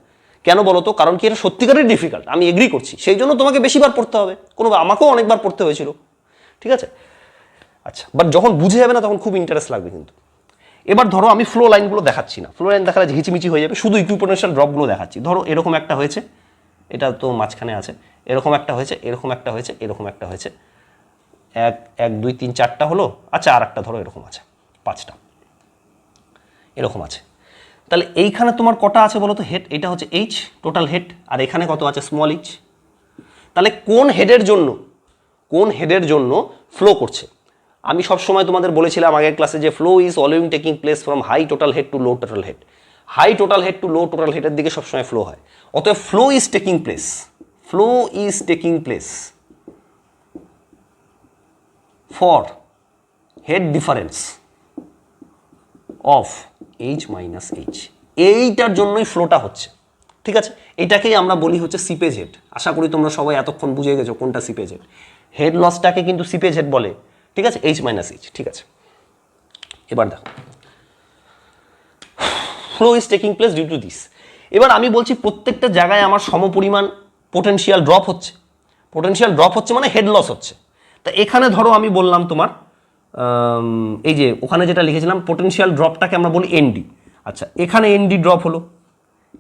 কেন বলো তো? কারণ কি, এটা সত্যিকারের ডিফিকাল্ট, আমি এগ্রি করছি। সেই জন্য তোমাকে বেশিবার পড়তে হবে, আমাকেও অনেকবার পড়তে হয়েছিল, ঠিক আছে? আচ্ছা, বাট যখন বুঝে যাবে না তখন খুব ইন্টারেস্ট লাগবে কিন্তু। এবার ধরো আমি ফ্লো লাইনগুলো দেখাচ্ছি না, ফ্লো লাইন দেখালে হিচিমিচি হয়ে যাবে, শুধু ইকুইপোটেনশিয়াল ড্রপগুলো দেখাচ্ছি। ধরো এরকম একটা হয়েছে, এটা তো মাঝখানে আছে, এরকম একটা হয়েছে, এরকম একটা হয়েছে, এরকম একটা হয়েছে, 1 2 3 4টা হলো। আচ্ছা, আর একটা ধরো এরকম আছে, 5টা এরকম আছে। তাহলে এইখানে তোমার কটা আছে বলো তো? হেড, এটা হচ্ছে H টোটাল হেড, আর এখানে কত আছে? Small h। তাহলে কোন হেডের জন্য ফ্লো করছে? আমি সবসময় তোমাদের বলেছিলাম আগের ক্লাসে যে flow is always taking place from high total head to low total head. High total head to low total হেডের দিকে সবসময় ফ্লো হয়, অতএব flow is taking place flow is taking place for head difference of h minus h, এইটার জন্যই ফ্লোটা হচ্ছে, ঠিক আছে। এটাকেই আমরা বলি হচ্ছে সিপেজ হেড। আশা করি তোমরা সবাই এতক্ষণ বুঝে গেছো কোনটা সিপেজ হেড। হেড লসটাকে কিন্তু সিপেজ হেড বলে, ঠিক আছে, h মাইনাস h, ঠিক আছে। এবার দেখো flow is taking place due to this. এবার আমি বলছি প্রত্যেকটা জায়গায় আমার সমপরিমাণ পোটেনশিয়াল ড্রপ হচ্ছে। পোটেনশিয়াল ড্রপ হচ্ছে মানে হেড লস হচ্ছে। তা এখানে ধরো আমি বললাম তোমার এই যে ওখানে যেটা লিখেছিলাম পোটেনশিয়াল ড্রপটাকে আমরা বলি এনডি। আচ্ছা, এখানে এনডি ড্রপ হলো,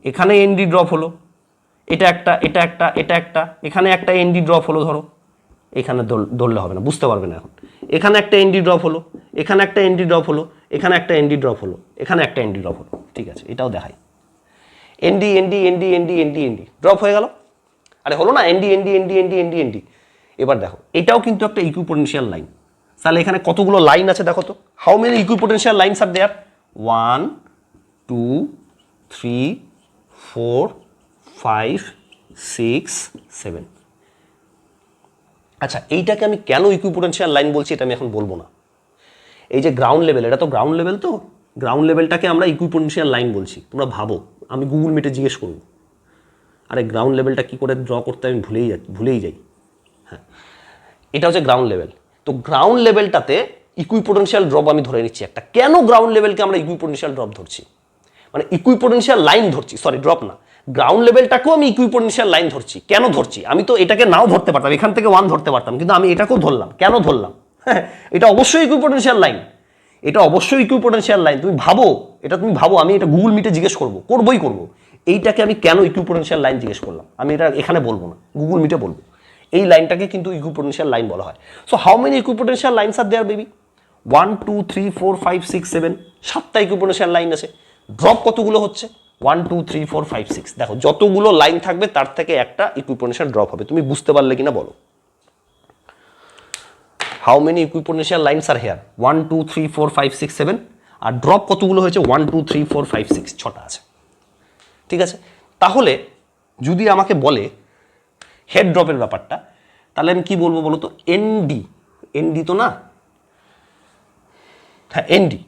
এখানে এনডি ড্রপ হলো, এটা একটা, এটা একটা, এটা একটা, এখানে একটা এনডি ড্রপ হলো। ধরো এখানে ধরলে হবে না, বুঝতে পারবে না এখন। এখানে একটা এনডি ড্রপ হলো, এখানে একটা এনডি ড্রপ হলো, এখানে একটা এনডি ড্রপ হলো, এখানে একটা এনডি ড্রপ হলো, ঠিক আছে। এটাও দেখাই, ND ND ND ND ND ND drop হয়ে গেল। আরে হলো না, ND ND ND ND ND ND. এবার দেখো এটাও কিন্তু একটা ইকুইপোটেনশিয়াল লাইন। তাহলে এখানে কতগুলো লাইন আছে দেখো তো, how many equipotential lines are there? 1 2 3 4 5 6 7। আচ্ছা, এইটাকে আমি কেন ইকুইপোটেনশিয়াল লাইন বলছি এটা আমি এখন বলবো না। এই যে গ্রাউন্ড লেভেল, এটা তো গ্রাউন্ড লেভেল, তো গ্রাউন্ড লেভেলটাকে আমরা ইকুইপোটেনশিয়াল লাইন বলছি। তোমরা ভাবো, আমি গুগল মিটে জিজ্ঞেস করব, আরে গ্রাউন্ড লেভেলটা কী করে ড্র করতে আমি ভুলেই যাই। হ্যাঁ, এটা হচ্ছে গ্রাউন্ড লেভেল। তো গ্রাউন্ড লেভেলটাতে ইকুইপোটেনশিয়াল ড্রপ আমি ধরে নিচ্ছি একটা। কেন গ্রাউন্ড লেভেলকে আমরা ইকুইপোটেনশিয়াল ড্রপ ধরছি, মানে ইকুইপোটেনশিয়াল লাইন ধরছি, সরি ড্রপ না, গ্রাউন্ড লেভেলটাকেও আমি ইকুইপোটেনশিয়াল লাইন ধরছি। কেন ধরছি? আমি তো এটাকে নাও ধরতে পারতাম, এখান থেকে 1 ধরতে পারতাম, কিন্তু আমি এটাকেও ধরলাম। কেন ধরলাম? হ্যাঁ, এটা অবশ্যই ইকুইপোটেনশিয়াল লাইন, এটা অবশ্যই ইকুইপোটেনশিয়াল লাইন। তুমি ভাবো, তুমি ভাবো, আমি এটা গুগল মিটে জিজ্ঞেস করবোই করবো। এইটাকে আমি কেন ইকুইপোটেনশিয়াল লাইন জিজ্ঞেস করলাম, আমি এটা এখানে বলবো না, গুগল মিটে বলবো। এই লাইনটাকে কিন্তু ইকুইপোটেনশিয়াল লাইন বলা হয়। So how many equipotential lines are there baby? 1 2 3 4 5 6 7, 7টা ইকুইপোটেনশিয়াল লাইন আছে। ড্রপ কতগুলো হচ্ছে? 1 2 3 4 5 6। দেখো যতগুলো লাইন থাকবে তার থেকে একটা ইকুইপোটেনশিয়াল ড্রপ হবে। তুমি বুঝতে পারলে কিনা বলো? How many equipotential lines are here? 1 2 3 4 5 6 7। আর ড্রপ কতগুলো হয়েছে? 1 2 3 4 5 6, 6টা আছে, ঠিক আছে। তাহলে যদি আমাকে বলে হেড ড্রপের ব্যাপারটা, তাহলে আমি কি বলবো বলো তো? এনডি, এনডি তো না, হ্যাঁ এনডি,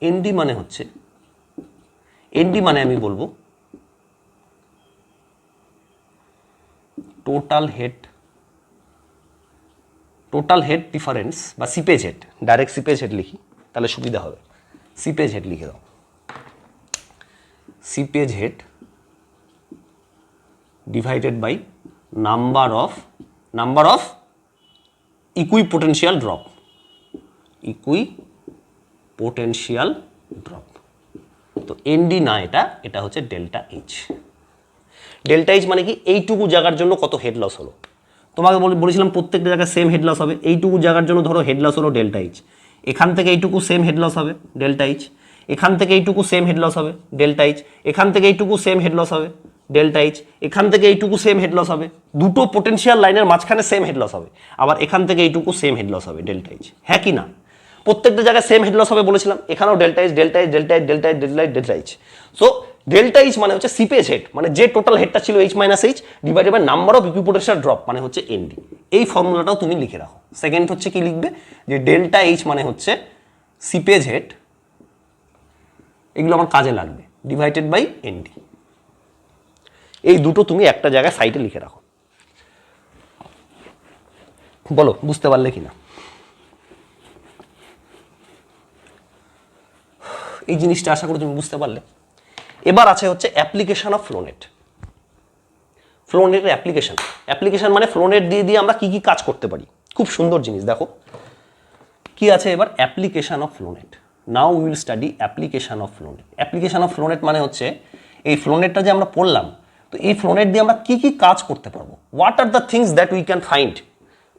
এনডি মানে হচ্ছে, এনডি মানে আমি বলবো টোটাল হেড ডিফারেন্স বা seepage head. Direct seepage head লিখি তাহলে সুবিধা হবে। সিপেজ হেড লিখে দাও, seepage head divided by number of equipotential drop, equipotential drop. তো এনডি না, এটা হচ্ছে ডেল্টা এইচ। ডেল্টা এইচ মানে কি? এইটুকু জায়গার জন্য কত হেড লস হলো। তোমাকে বলেছিলাম প্রত্যেকটা জায়গায় সেম হেড লস হবে। এইটুকু জায়গার জন্য ধরো হেড লস হলো ডেল্টা এইচ। এখান থেকে এইটুকু সেম হেড লস হবে ডেল্টা এইচ, এখান থেকে এইটুকু সেম হেড লস হবে ডেল্টা এইচ, এখান থেকে এইটুকু সেম হেড লস হবে ডেল্টা এইচ, এখান থেকে এইটুকু সেম হেড লস হবে। দুটো পোটেনশিয়াল লাইনের মাঝখানে সেম হেড লস হবে। আবার এখান থেকে এইটুকু সেম হেড লস হবে ডেল্টা এইচ। হ্যাঁ কি না? প্রত্যেকটা জায়গায় সেম হেড লস হবে বলেছিলাম। এখানেও delta H, delta H, delta H, delta H, delta H, delta H. So delta H মানে হচ্ছে সিপেজ হেড, মানে যে টোটাল হেডটা ছিল H minus H divided by number of equipotential drop, মানে হচ্ছে এনডি। এই ফর্মুলাটাও তুমি লিখে রাখো। সেকেন্ড হচ্ছে কি লিখবে, যে ডেল্টা এইচ মানে হচ্ছে সিপেজ হেড, এগুলো আমার কাজে লাগবে, ডিভাইডেড বাই এনডি। এই দুটো তুমি একটা জায়গায় সাইডে লিখে রাখো। বলো বুঝতে পারলে কিনা? এই জিনিসটা আশা করি তুমি বুঝতে পারলে। এবার আছে হচ্ছে অ্যাপ্লিকেশন অফ ফ্লোনেট। ফ্লোনেটের অ্যাপ্লিকেশন মানে ফ্লোনেট দিয়ে আমরা কি কাজ করতে পারি। খুব সুন্দর জিনিস, দেখো কি আছে এবার, application of flow net. Now we will study application of flow net. Application of flow net মানে হচ্ছে এই ফ্লোনেটটা যে আমরা পড়লাম, তো এই ফ্লোনেট দিয়ে আমরা কি কাজ করতে পারবো। What are the things that we can find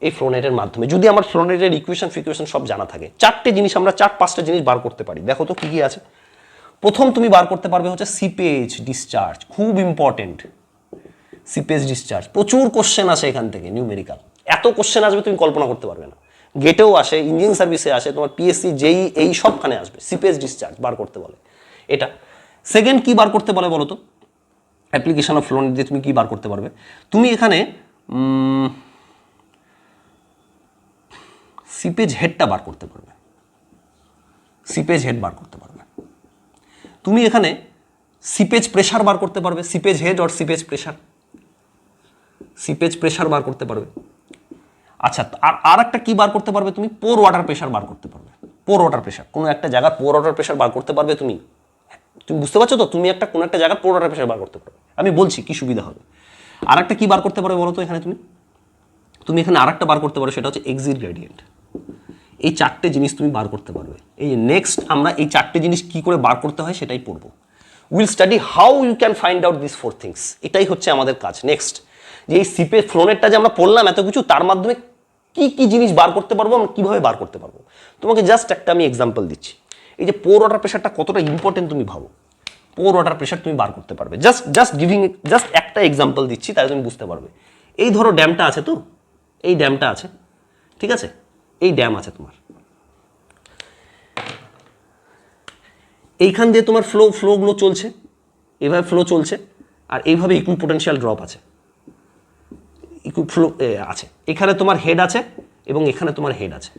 এই ফ্লোনেটের মাধ্যমে, যদি আমার ফ্লোনেটের ইকুয়েশন সব জানা থাকে। 4টে জিনিস আমরা 4-5টা জিনিস বার করতে পারি। দেখো তো কি আছে। প্রথম তুমি বার করতে পারবে হচ্ছে সিপেজ ডিসচার্জ, খুব ইম্পর্টেন্ট। সিপেজ ডিসচার্জ প্রচুর কোশ্চেন আসে এখান থেকে, নিউমেরিক্যাল। এত কোশ্চেন আসবে তুমি কল্পনা করতে পারবে না। গেটেও আসে, ইঞ্জিন সার্ভিসে আসে, তোমার পিএসসি যেই এই সবখানে আসবে সিপেজ ডিসচার্জ বার করতে বলে। এটা সেকেন্ড কি বার করতে বলে বলো তো, অ্যাপ্লিকেশন অফ ফ্লো দিয়ে তুমি কি বার করতে পারবে, তুমি এখানে সিপেজ হেডটা বার করতে পারবে, সিপেজ হেড বার করতে পারবে। তুমি এখানে সিপেজ প্রেশার বার করতে পারবে, seepage head or seepage pressure, seepage pressure বার করতে পারবে। আচ্ছা, আর একটা কি বার করতে পারবে তুমি, পোর ওয়াটার প্রেশার বার করতে পারবে। পোর ওয়াটার প্রেশার, কোনো একটা জায়গার পোর ওয়াটার প্রেশার বার করতে পারবে তুমি। তুমি বুঝতে পারছো তো, তুমি একটা কোনো একটা জায়গার পোর ওয়াটার প্রেশার বার করতে পারবে। আমি বলছি কি সুবিধা হবে। আর একটা কি বার করতে পারবে বলো তো এখানে তুমি এখানে আর একটা বার করতে পারো, সেটা হচ্ছে এক্সিট গ্রেডিয়েন্ট। এই চারটে জিনিস তুমি বার করতে পারবে। এই নেক্সট আমরা এই চারটে জিনিস কি করে বার করতে হয় সেটাই পড়বো। Will study how you can find out this four things. এটাই হচ্ছে আমাদের কাজ নেক্সট, যে এই সিপেজ ফ্লোনেটটা যে আমরা পড়লাম এত কিছু, তার মাধ্যমে কি কি জিনিস বার করতে পারবো, আমরা কীভাবে বার করতে পারবো। তোমাকে জাস্ট একটা আমি এক্সাম্পল দিচ্ছি। এই যে পোর ওয়াটার প্রেশারটা কতটা ইম্পর্টেন্ট তুমি ভাবো, পোর ওয়াটার প্রেশার তুমি বার করতে পারবে। জাস্ট একটা এক্সাম্পল দিচ্ছি, তাহলে তুমি বুঝতে পারবে। এই ধরো ড্যামটা আছে, তো এই ড্যামটা আছে, ঠিক আছে, এই ড্যাম আছে তোমার, এইখান দিয়ে তোমার ফ্লোগুলো চলছে, এইভাবে ফ্লো চলছে, আর এইভাবে ইকুইপোটেনশিয়াল ড্রপ আছে, ফ্লো আছে। এখানে তোমার হেড আছে এবং এখানে তোমার হেড আছে।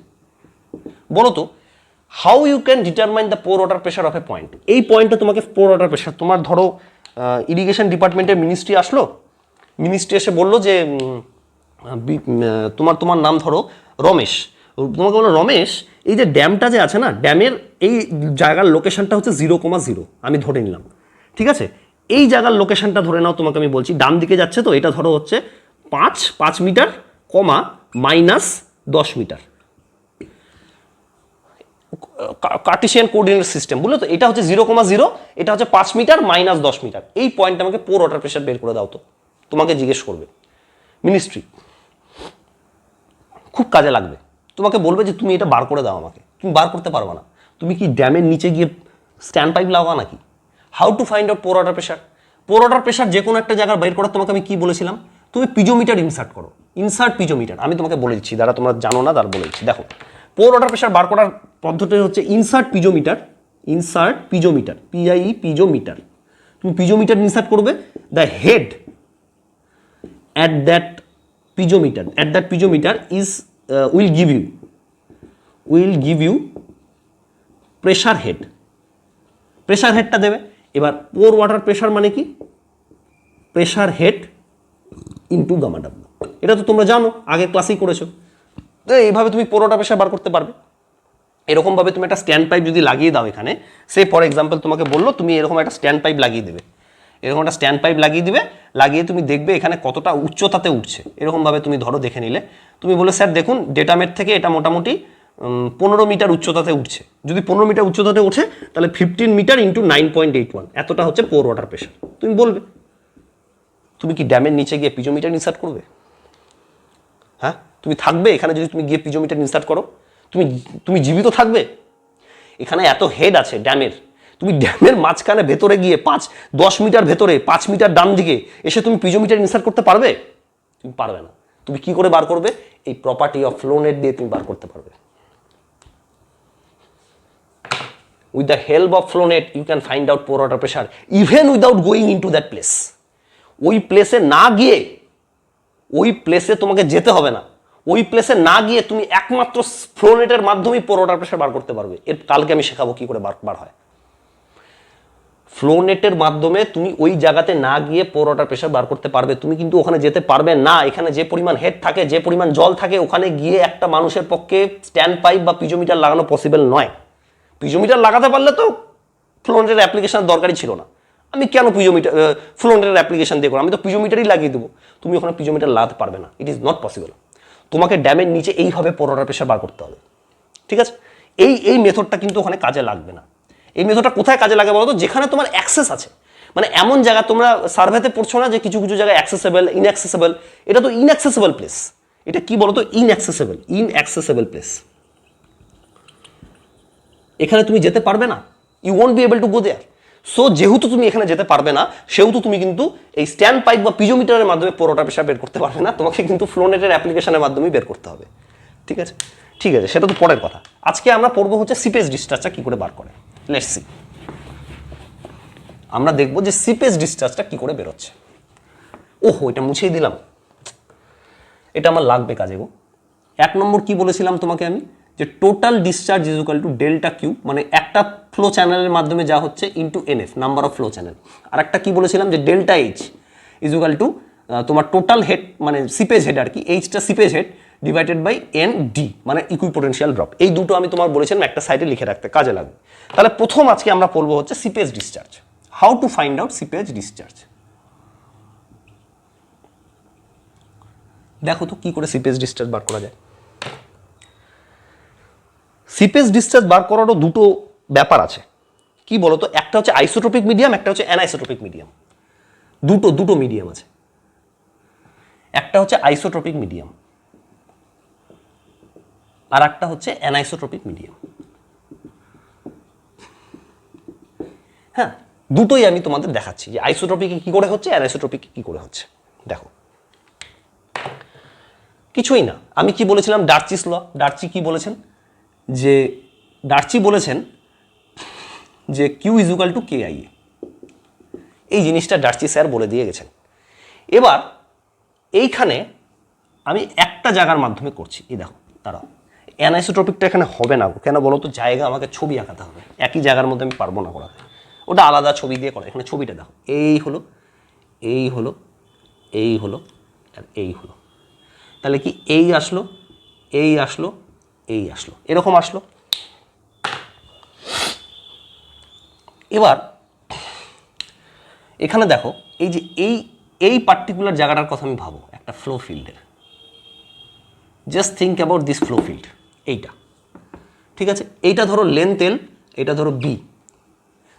বলো তো how you can determine the pore water pressure of a point. এই পয়েন্টে তোমাকে পোর ওয়াটার প্রেশার, তোমার ধরো ইরিগেশন ডিপার্টমেন্টের মিনিস্ট্রি আসলো, মিনিস্ট্রি এসে বললো যে তোমার নাম ধরো রমেশ, তোমাকে বললো রমেশ এই যে ড্যামটা যে আছে না, ড্যামের এই জায়গার লোকেশনটা হচ্ছে 0,0, আমি ধরে নিলাম, ঠিক আছে। এই জায়গার লোকেশনটা ধরে নাও, তোমাকে আমি বলছি ডান দিকে যাচ্ছে, তো এটা ধরো হচ্ছে 5 মিটার কমা -10 মিটার, কার্টেসিয়ান কোঅর্ডিনেট সিস্টেম, বুঝলো তো। এটা হচ্ছে 0,0, এটা হচ্ছে 5 মিটার -10 মিটার। এই পয়েন্টটা আমাকে পোর ওয়াটার প্রেশার বের করে দাও তো, তোমাকে জিজ্ঞেস করবে মিনিস্ট্রি, খুব কাজে লাগবে। তোমাকে বলবে যে তুমি এটা বার করে দাও আমাকে, তুমি বার করতে পারবে না। তুমি কি ড্যামের নিচে গিয়ে স্ট্যান্ড পাইপ লাগাও নাকি? How to find out pore water pressure. Poor water pressure যে কোনো একটা জায়গায় বের করার তোমাকে আমি কি বলেছিলাম, তুমি পিজোমিটার ইনসার্ট করো, ইনসার্ট পিজোমিটার। আমি তোমাকে বলে দিচ্ছি, যারা তোমরা জানো না তার বলে দিচ্ছি। দেখো পোর ওয়াটার প্রেশার বার করার পদ্ধতি হচ্ছে insert piezometer, insert piezometer, PI piezometer. তুমি পিজোমিটার ইনসার্ট করবে, the head at that piezometer is will give you pressure head, pressure হেডটা দেবে। এবার পোর ওয়াটার প্রেশার মানে কি, pressure head into gamma W, এটা তো তোমরা জানো, আগে ক্লাসেই করেছো। তো এইভাবে তুমি পোর ওয়াটার প্রেশার বার করতে পারবে। এরকমভাবে তুমি একটা স্ট্যান্ড পাইপ যদি লাগিয়ে দাও এখানে, সে ফর এক্সাম্পল তোমাকে বললো তুমি এরকম একটা স্ট্যান্ড পাইপ লাগিয়ে দেবে, এরকম একটা স্ট্যান্ড পাইপ লাগিয়ে দিবে, লাগিয়ে তুমি দেখবে এখানে কতটা উচ্চতাতে উঠছে। এরকমভাবে তুমি ধরো দেখে নিলে, তুমি বলে স্যার দেখুন ডেটামেট থেকে এটা মোটামুটি 15 মিটার উচ্চতাতে উঠছে। যদি 15 মিটার উচ্চতাতে উঠে তাহলে 15 মিটার ইন্টু 9.81, এতটা হচ্ছে পোর ওয়াটার প্রেশার। তুমি বলবে, তুমি কি ড্যামের নিচে গিয়ে পিজোমিটার ইনসার্ট করবে? হ্যাঁ, তুমি থাকবে এখানে? যদি তুমি গিয়ে পিজোমিটার ইনসার্ট করো, তুমি জীবিত থাকবে? এখানে এত হেড আছে ড্যামের, তুমি ড্যামের মাঝখানে ভেতরে গিয়ে 10 মিটার ভেতরে 5 মিটার ডান দিকে এসে তুমি পিজোমিটার ইনসার্ট করতে পারবে? তুমি পারবে না। তুমি কি করে বার করবে? এই প্রপার্টি অফ ফ্লো নেট দিয়ে তুমি বার করতে পারবে। With the help of flow net you can find out pore water pressure even without going into that place. ওই প্লেসে না গিয়ে, ওই প্লেসে তোমাকে যেতে হবে না, ওই প্লেসে না গিয়ে তুমি একমাত্র ফ্লো নেটের মাধ্যমেই পোর ওয়াটার প্রেশার বার করতে পারবে। এর কালকে আমি শেখাবো কি করে বার হয়। ফ্লো নেটের মাধ্যমে তুমি ওই জায়গাতে না গিয়ে পোর ওয়াটার প্রেশার বার করতে পারবে। তুমি কিন্তু ওখানে যেতে পারবে না। এখানে যে পরিমাণ হেড থাকে, যে পরিমাণ জল থাকে, ওখানে গিয়ে একটা মানুষের পক্ষে স্ট্যান্ড পাইপ বা পিজোমিটার লাগানো পসিবল নয়। পিজোমিটার লাগাতে পারলে তো ফ্লো নেটের অ্যাপ্লিকেশনের দরকারই ছিল না। আমি কেন ফ্লো নেটের অ্যাপ্লিকেশন দিয়ে করো? আমি তো পিজোমিটারই লাগিয়ে দেবো। তুমি ওখানে পিজোমিটার লাগাতে পারবে না, ইট ইজ নট পসিবল। তোমাকে ড্যামের নিচে এইভাবে পোর ওয়াটার প্রেশার বার করতে হবে, ঠিক আছে? এই মেথডটা কিন্তু ওখানে কাজে লাগবে না। এই মেথডটা কোথায় কাজে লাগে বলো তো? যেখানে তোমার অ্যাক্সেস আছে, মানে এমন জায়গা, তোমরা সার্ভেতে পড়ছো না যে কিছু কিছু জায়গায় অ্যাক্সেসেবল, ইনঅ্যাক্সেসেবল। এটা তো ইনঅ্যাক্সেসেবল প্লেস। এটা কি বলো তো? Inaccessible place. এখানে তুমি যেতে পারবে না, you won't be able to go there. So যেহেতু তুমি এখানে যেতে পারবে না, সেহেতু তুমি কিন্তু এই স্ট্যান্ড পাইপ বা পিজোমিটারের মাধ্যমে পোর ওয়াটার প্রেশার বের করতে পারবে না। তোমাকে কিন্তু ফ্লো নেটের অ্যাপ্লিকেশনের মাধ্যমেই বের করতে হবে। ঠিক আছে, ঠিক আছে, সেটা তো পরের কথা। আজকে আমরা পড়বো হচ্ছে সিপেজ ডিসচার্জটা কি করে বার করে। লেটস সি, আমরা দেখবো যে সিপেজ ডিসচার্জটা কি করে বেরোচ্ছে। ওহো, এটা মুছেই দিলাম, এটা আমার লাগবে কাজে গো। 1 নম্বর কি বলেছিলাম তোমাকে আমি, যে total discharge is equal to delta Q, মানে একটা ফ্লো চ্যানেলের মাধ্যমে যা হচ্ছে into NF, number of flow channel. আর একটা কি বলেছিলাম, যে delta H is equal to তোমার টোটাল হেড, মানে সিপেজ হেড আর কি, এইচটা seepage head divided by N D, মানে ইকুইপোটেনশিয়াল ড্রপ। এই দুটো আমি তোমার বলেছিলাম একটা সাইডে লিখে রাখতে, কাজে লাগবে। তাহলে প্রথম আজকে আমরা পড়বো হচ্ছে seepage discharge, how to find out seepage discharge. দেখো তো কি করে সিপেজ ডিসচার্জ বার করা যায়। সিপেজ ডিসচার্জ বার করারও দুটো ব্যাপার আছে, কি বলতো, একটা হচ্ছে আইসোট্রপিক মিডিয়াম, একটা হচ্ছে অ্যানাইসোট্রপিক মিডিয়াম। দুটো মিডিয়াম আছে, একটা হচ্ছে আইসোট্রপিক মিডিয়াম আর একটা হচ্ছে অ্যানাইসোট্রপিক মিডিয়াম। হ্যাঁ, দুটোই আমি তোমাদের দেখাচ্ছি যে আইসোট্রপিকে কি করে হচ্ছে, অ্যানাইসোট্রপিকে কি করে হচ্ছে। দেখো, কিছুই না, আমি কি বলেছিলাম, ডার্চিস ল। ডার্চি কি বলেছেন, যে ডার্চি বলেছেন যে Q is equal to K I A. এই জিনিসটা ডার্চি স্যার বলে দিয়ে গেছেন। এবার এইখানে আমি একটা জায়গার মাধ্যমে করছি, এই দেখো, দাঁড়াও, অ্যানাইসোট্রপিকটা এখানে হবে না, কেন বলো তো, জায়গা আমাকে ছবি আঁকাতে হবে, একই জায়গার মধ্যে আমি পারবো না করাতে, ওটা আলাদা ছবি দিয়ে করা। এখানে ছবিটা দেখো, এই হলো, এই হলো, এই হলো, আর এই হলো। তাহলে কি এই আসলো, এই আসলো, এই আসলো, এরকম আসলো। এবার এখানে দেখো, এই যে এই পার্টিকুলার জায়গাটার কথা আমি ভাবো, একটা ফ্লো ফিল্ডের, just think about this flow field, এইটা, ঠিক আছে, এইটা ধরো লেন্থ এল, এটা ধরো বি,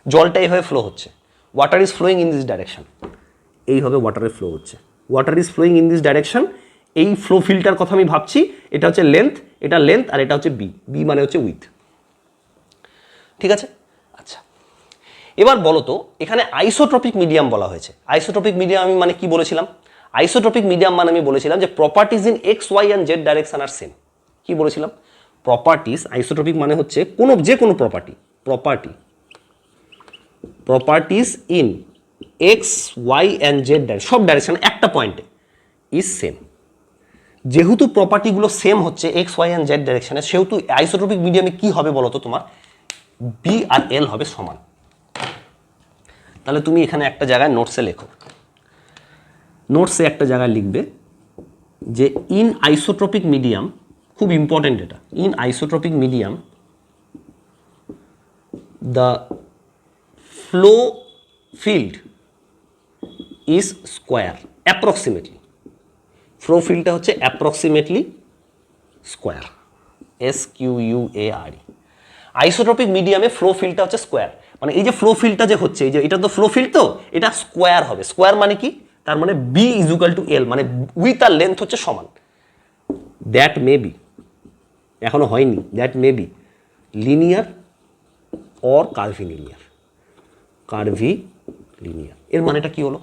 জলটা এইভাবে ফ্লো হচ্ছে, water is flowing in this direction, এইভাবে ওয়াটারের ফ্লো হচ্ছে, water is flowing in this direction. এই ফ্লো ফিল্ডটার কথা আমি ভাবছি, এটা হচ্ছে লেন্থ, এটা লেন্থ, আর এটা হচ্ছে বি, বি মানে হচ্ছে উইথ, ঠিক আছে। আচ্ছা, এবার বলো তো, এখানে আইসোট্রপিক মিডিয়াম বলা হয়েছে। আইসোট্রপিক মিডিয়াম আমি মানে কি বলেছিলাম, আইসোট্রপিক মিডিয়াম মানে আমি বলেছিলাম যে properties in X Y and Z direction are same. কি বলেছিলাম, প্রপার্টিজ, আইসোট্রপিক মানে হচ্ছে যে কোনো properties in X Y and Z সব ডাইরেকশন একটা পয়েন্টে ইজ সেম। যেহেতু প্রপার্টিগুলো সেম হচ্ছে এক্স ওয়াই অ্যান্ড জেড ডাইরেকশনে, সেহেতু আইসোট্রপিক মিডিয়ামে কি হবে বলো তো, তোমার বি আর এল হবে সমান। তাহলে তুমি এখানে একটা জায়গায় নোটসে লেখো, নোটসে একটা জায়গায় লিখবে যে ইন আইসোট্রপিক মিডিয়াম, খুব ইম্পর্টেন্ট এটা, in isotropic medium the flow field is square approximately. Flow ফিল্ডটা হচ্ছে অ্যাপ্রক্সিমেটলি স্কোয়ার, SQUARE। আইসোট্রপিক মিডিয়ামে ফ্লো ফিল্ডটা হচ্ছে স্কোয়ার, মানে এই যে ফ্লো ফিল্ডটা যে হচ্ছে, এই যে এটা তো ফ্লো ফিল্ড, তো এটা স্কোয়ার হবে। স্কোয়ার মানে কি, তার মানে বি ইজ ইকুয়াল টু এল, মানে উইথ আর লেন্থ হচ্ছে সমান। দ্যাট মে বি, এখনো হয়নি, that may B linear or curvilinear. Curvilinear এর মানেটা কি হলো,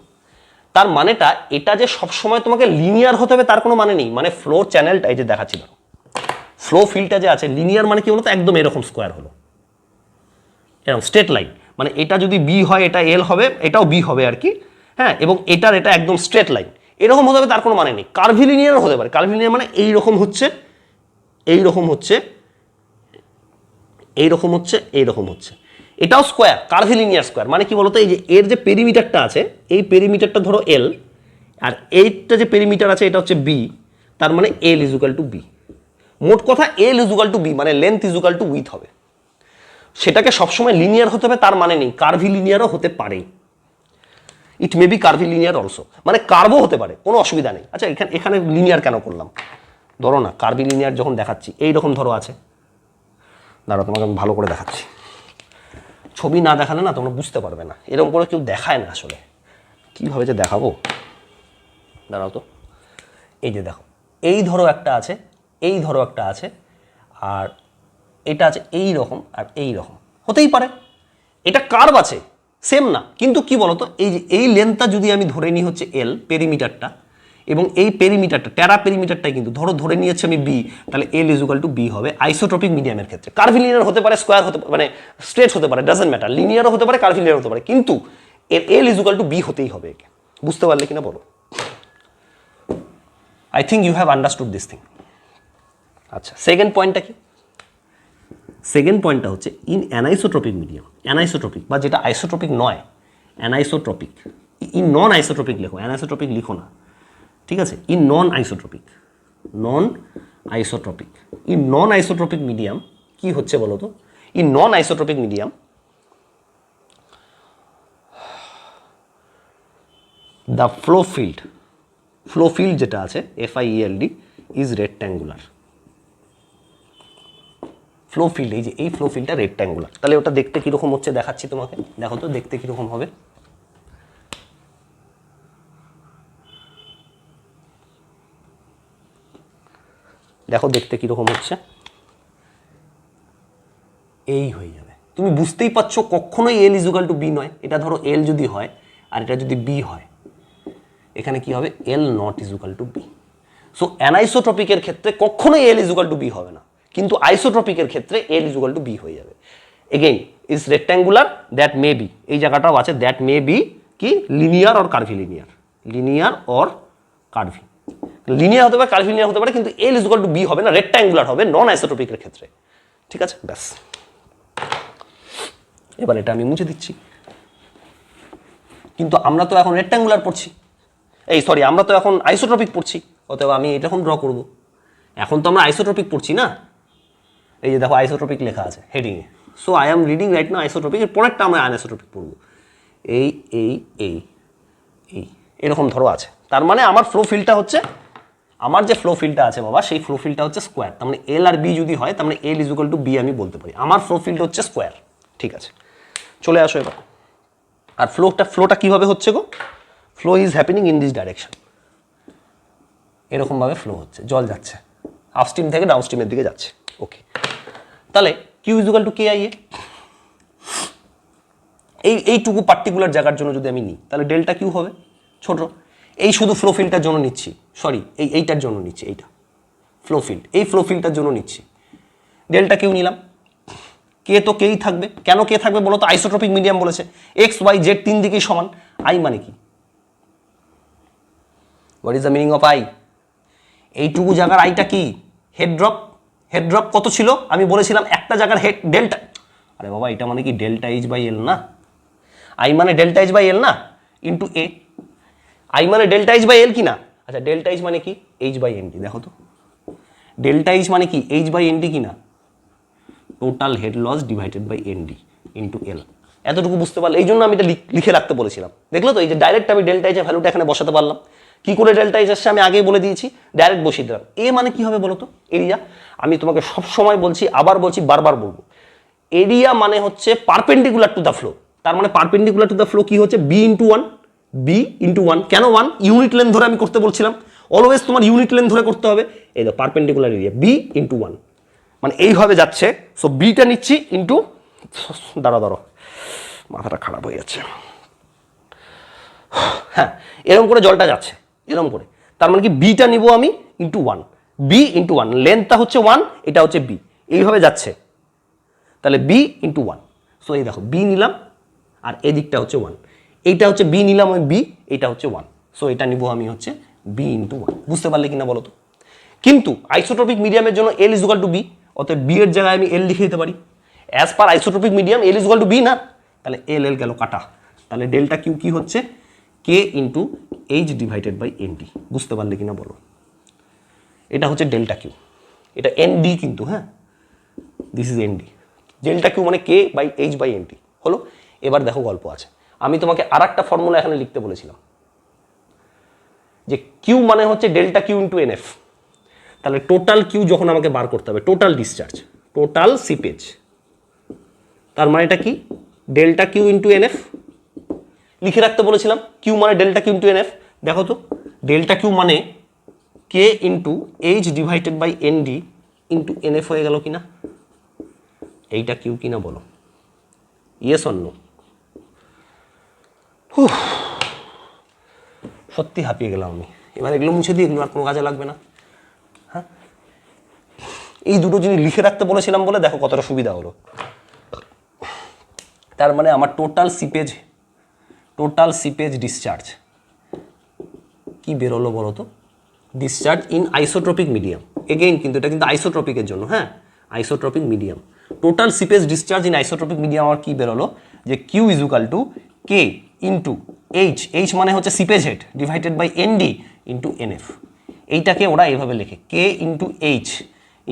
তার মানেটা এটা যে সবসময় তোমাকে লিনিয়ার হতে হবে তার কোনো মানে নেই। মানে ফ্লো চ্যানেলটা, এই যে দেখাচ্ছি ধরো, ফ্লো ফিল্ডটা যে আছে লিনিয়ার মানে কি হলো, তো একদম এরকম স্কোয়ার হলো, এরকম স্ট্রেট লাইন। মানে এটা যদি বি হয়, এটা এল হবে, এটাও বি হবে আর কি, হ্যাঁ, এবং এটা একদম স্ট্রেট লাইন, এরকম হতে হবে তার কোনো মানে নেই। কার্ভিলিনিয়ার হতে পারে, কার্ভিলিনিয়ার মানে এইরকম হচ্ছে, এইরকম হচ্ছে, এইরকম হচ্ছে, এইরকম হচ্ছে, এটাও স্কোয়ার, কার্ভিলিনিয়ার স্কোয়ার। মানে কি বলতো, এই যে এর যে পেরিমিটারটা আছে, এই পেরিমিটারটা ধরো এল, আর এইটা যে পেরিমিটার আছে এটা হচ্ছে বি, তার মানে L is equal to B. মোট কথা L is equal to B, মানে length is equal to width হবে। সেটাকে সবসময় লিনিয়ার হতে হবে তার মানে নেই, কার্ভিলিনিয়ারও হতে পারে, ইট মে বি কার্ভিলিনিয়ার অলসো, মানে কার্ভও হতে পারে, কোনো অসুবিধা নেই। আচ্ছা, এখানে লিনিয়ার কেন করলাম, ধরো না কার্ভিলিনিয়ার যখন দেখাচ্ছি, এইরকম ধরো আছে, দাঁড়া তোমাকে আমি ভালো করে দেখাচ্ছি, ছবি না দেখালে না তোমরা বুঝতে পারবে না, এরকম করে কেউ দেখায় না আসলে, কীভাবে যে দেখাবো, দাঁড়াও তো, এই যে দেখো, এই ধরো একটা আছে, এই ধরো একটা আছে, আর এটা আছে এই রকম, আর এই রকম হতেই পারে, এটা কার্ভ আছে, সেম না, কিন্তু কি বলতো, এই যে এই লেন্থটা যদি আমি ধরে নিই হচ্ছে এল পেরিমিটারটা, এবং এই পেরিমিটারটা টেরা পেরিমিটারটাই কিন্তু ধরে নিয়েছি আমি বি, তাহলে L is equal to B হবে আইসোট্রপিক মিডিয়ামের ক্ষেত্রে। কার্ভিলিনিয়ার হতে পারে, স্কোয়ার হতে পারে, মানে স্ট্রেট হতে পারে, ডাজন্ট ম্যাটার, লিনিয়ারও হতে পারে, কার্ভিলিনিয়ার হতে পারে, কিন্তু L is equal to B হতেই হবে একে। বুঝতে পারলে কিনা বলো? I think you have understood this thing. আচ্ছা, সেকেন্ড পয়েন্টটা কি? সেকেন্ড পয়েন্টটা হচ্ছে ইন অ্যানাইসোট্রপিক মিডিয়াম, অ্যানাইসোট্রপিক বা যেটা আইসোট্রপিক নয়, অ্যানাইসোট্রপিক, ইন নন আইসোট্রপিক লেখো, অ্যানাইসোট্রপিক লিখো না, ঠিক আছে? In non isotropic, non isotropic, in non isotropic medium কি হচ্ছে বলো তো? In non isotropic medium the flow field যেটা আছে FIELD is rectangular. Flow field, এই যে এই ফ্লো ফিল্ডটা রেক্ট্যাঙ্গুলার, তাহলে ওটা দেখতে কীরকম হচ্ছে দেখাচ্ছি তোমাকে, দেখো তো দেখতে কীরকম হবে। দেখো দেখতে কীরকম হচ্ছে, এই হয়ে যাবে। তুমি বুঝতেই পারছো কখনোই L is equal to B নয়। এটা ধরো এল যদি হয় আর এটা যদি বি হয়, এখানে কি হবে? L not is equal to B. So অ্যানাইসোট্রপিকের ক্ষেত্রে কখনোই L is equal to B হবে না, কিন্তু আইসোট্রপিকের ক্ষেত্রে L is equal to B হয়ে যাবে। Again is rectangular, that may be, এই জায়গাটাও আছে, দ্যাট মে বি কি linear or curvilinear, linear or curvi, linear হতে পারে, কার্ভিলিনিয়ার হতে পারে, কিন্তু L is equal to B হবে না, রেক্ট্যাঙ্গুলার হবে নন আইসোট্রপিকের ক্ষেত্রে। ঠিক আছে, ব্যাস। এবার এটা আমি মুছে দিচ্ছি। কিন্তু আমরা তো এখন রেক্ট্যাঙ্গুলার পড়ছি, আমরা তো এখন আইসোট্রপিক পড়ছি, অতএব আমি এটা এখন ড্র করব। এখন তো আমরা আইসোট্রপিক পড়ছি না, এই যে দেখো আইসোট্রপিক লেখা আছে হেডিংয়ে। So I am reading right now isotropic, এর পরেরটা আমরা আনআইসোট্রপিক পড়বো। এই এই এই এই এরকম ধরো আছে, তার মানে আমার ফ্লো ফিল্ডটা হচ্ছে, আমার যে ফ্লো ফিল্ডটা আছে বাবা, সেই ফ্লো ফিল্ডটা হচ্ছে স্কোয়ার। তার মানে এল আর বি যদি হয়, তার মানে L is equal to B আমি বলতে পারি। আমার ফ্লো ফিল্ড হচ্ছে স্কোয়ার। ঠিক আছে, চলে আসো এবার। আর ফ্লোটা কিভাবে হচ্ছে গো? Flow is happening in this direction, এরকমভাবে ফ্লো হচ্ছে, জল যাচ্ছে আপস্ট্রিম থেকে ডাউনস্ট্রিমের দিকে যাচ্ছে। ওকে, তাহলে Q is equal to K I A. এইটুকু পার্টিকুলার জায়গার জন্য যদি আমি নিই, তাহলে ডেল্টা কিউ হবে ছোট। এই শুধু ফ্লো ফিল্ডটার জন্য নিচ্ছি, সরি এইটার জন্য নিচ্ছি, এইটা ফ্লো ফিল্ড, এই ফ্লো ফিল্ডটার জন্য নিচ্ছি, ডেল্টা কিউ নিলাম। কে তো কেই থাকবে, কেন কে থাকবে বলো তো? আইসোট্রপিক মিডিয়াম বলেছে, এক্স ওয়াই জেড তিন দিকেই সমান। আই মানে কি? What is the meaning of I? এইটুকু জায়গার আইটা কি? হেড ড্রপ কত ছিল? আমি বলেছিলাম একটা জায়গার হেড ডেল্টা, আরে বাবা এটা মানে কি ডেল্টা এইচ বাই এল না? আই মানে ডেল্টা এইচ বাই এল না, ইন্টু এ। আই মানে ডেল্টা এইচ বাই এল কি না? আচ্ছা, ডেল্টা এইচ মানে কি? H by N D. দেখো তো ডেল্টা এইচ মানে কি? এইচ বাই এন ডি কি না? Total head loss divided by N D into L. এতটুকু বুঝতে পারলে, এই জন্য আমি এটা লিখে রাখতে বলেছিলাম। দেখলো তো, এই যে ডাইরেক্ট আমি ডেল্টা এইচের ভ্যালুটা এখানে বসাতে পারলাম। কি করে ডেল্টা এইচ আসছে আমি আগেই বলে দিয়েছি, ডাইরেক্ট বসিয়ে দিলাম। এ মানে কি হবে বলো তো? এরিয়া। আমি তোমাকে সব সময় বলছি, আবার বলছি, বারবার বলবো, এরিয়া মানে হচ্ছে পারপেন্ডিকুলার টু দ্য ফ্লো। তার মানে পারপেন্ডিকুলার টু দ্য ফ্লো কি হচ্ছে? B into one, B into one. কেন ওয়ান? ইউনিট লেন্থ ধরে আমি করতে বলছিলাম, অলওয়েজ তোমার ইউনিট লেন্থ ধরে করতে হবে। এই দেখো perpendicular area B into one, মানে এইভাবে যাচ্ছে। সো বিটা নিচ্ছি ইন্টু, দাঁড়ো মাথাটা খারাপ হয়ে যাচ্ছে, হ্যাঁ এরকম করে জলটা যাচ্ছে, এরকম করে। তার মানে কি বিটা নিব আমি into one, B into one, লেন্থটা হচ্ছে ওয়ান, এটা হচ্ছে বি, এইভাবে যাচ্ছে, তাহলে বি ইন্টু ওয়ান। সো এই দেখো বি নিলাম আর এদিকটা হচ্ছে ওয়ান, এইটা হচ্ছে বি নিলাম আমি বি, এইটা হচ্ছে ওয়ান। সো এটা নিব আমি হচ্ছে বি ইন্টু ওয়ান। বুঝতে পারলে কিনা বলো তো? কিন্তু আইসোট্রপিক মিডিয়ামের জন্য L is equal to B, অতএব বি এর জায়গায় আমি এল লিখে দিতে পারি। As per isotropic medium L is equal to B না, তাহলে এল গেল কাটা। তাহলে ডেল্টা কিউ কি হচ্ছে? K into H divided by N D. বুঝতে পারলে কিনা বলো? এটা হচ্ছে ডেল্টা কিউ, এটা এন ডি কিন্তু, হ্যাঁ this is N D. Delta Q মানে K by H by N D হলো। এবার দেখো গল্প আছে, আমি তোমাকে আর একটা ফর্মুলা এখানে লিখতে বলেছিলাম, যে কিউ মানে হচ্ছে delta Q into N F. তাহলে টোটাল কিউ যখন আমাকে বার করতে হবে, টোটাল ডিসচার্জ, টোটাল সিপেজ, তার মানে এটা কি? Delta Q into N F লিখে রাখতে বলেছিলাম। কিউ মানে delta Q into N F. দেখো তো ডেল্টা কিউ মানে K into H divided by N D into N F হয়ে গেল কিনা? এইটা কিউ কিনা বলো, ইয়েস অর নো? সত্যি হাঁপিয়ে গেলাম আমি। এবার এগুলো মুছে দিই, এগুলো আর কোনো কাজে লাগবে না। হ্যাঁ, এই দুটো জিনিস লিখে রাখতে বলেছিলাম বলে দেখো কতটা সুবিধা হলো। তার মানে আমার টোটাল সিপেজ ডিসচার্জ কি বেরোলো বলো তো? Discharge in isotropic medium. Again কিন্তু এটা কিন্তু আইসোট্রপিকের জন্য, হ্যাঁ, isotropic medium. Total seepage discharge in isotropic medium আমার কি বেরোলো, যে Q is equal to K into H মানে হচ্ছে seepage head divided by ND into NF. এইটাকে ওরা এইভাবে লেখে K into H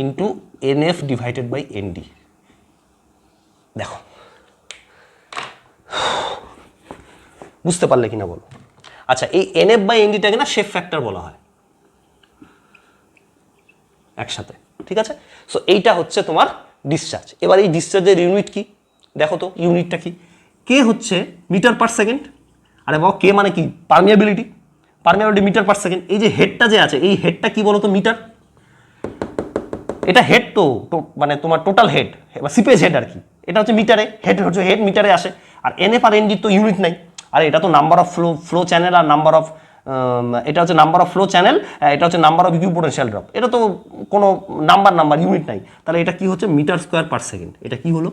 into NF divided by ND. দেখো বুঝতে পারলে কিনা বলো? আচ্ছা, এই এনএফ বাই এনডিটাকে না শেপ ফ্যাক্টর বলা হয় একসাথে, ঠিক আছে? সো এইটা হচ্ছে তোমার ডিসচার্জ। এবার এই ডিসচার্জের ইউনিট কি দেখো তো, ইউনিটটা কি? কে হচ্ছে মিটার পার সেকেন্ড। আরে বাবা, কে মানে কি? Permeability meter per second. এই যে হেডটা যে আছে, এই হেডটা কি বলো তো? মিটার। এটা হেড তো মানে তোমার টোটাল হেড বা সিপেজ হেড আর কি, এটা হচ্ছে মিটারে, হেড মিটারে আসে। আর এনএফ আর এনডি তো ইউনিট নাই। আর এটা তো নাম্বার অফ ফ্লো চ্যানেল আর নাম্বার অফ, এটা হচ্ছে নাম্বার অফ ফ্লো চ্যানেল, এটা হচ্ছে number of equipotential drop. এটা তো কোনো নাম্বার ইউনিট নাই। তাহলে এটা কি হচ্ছে? Metre square per second. এটা কি হলো?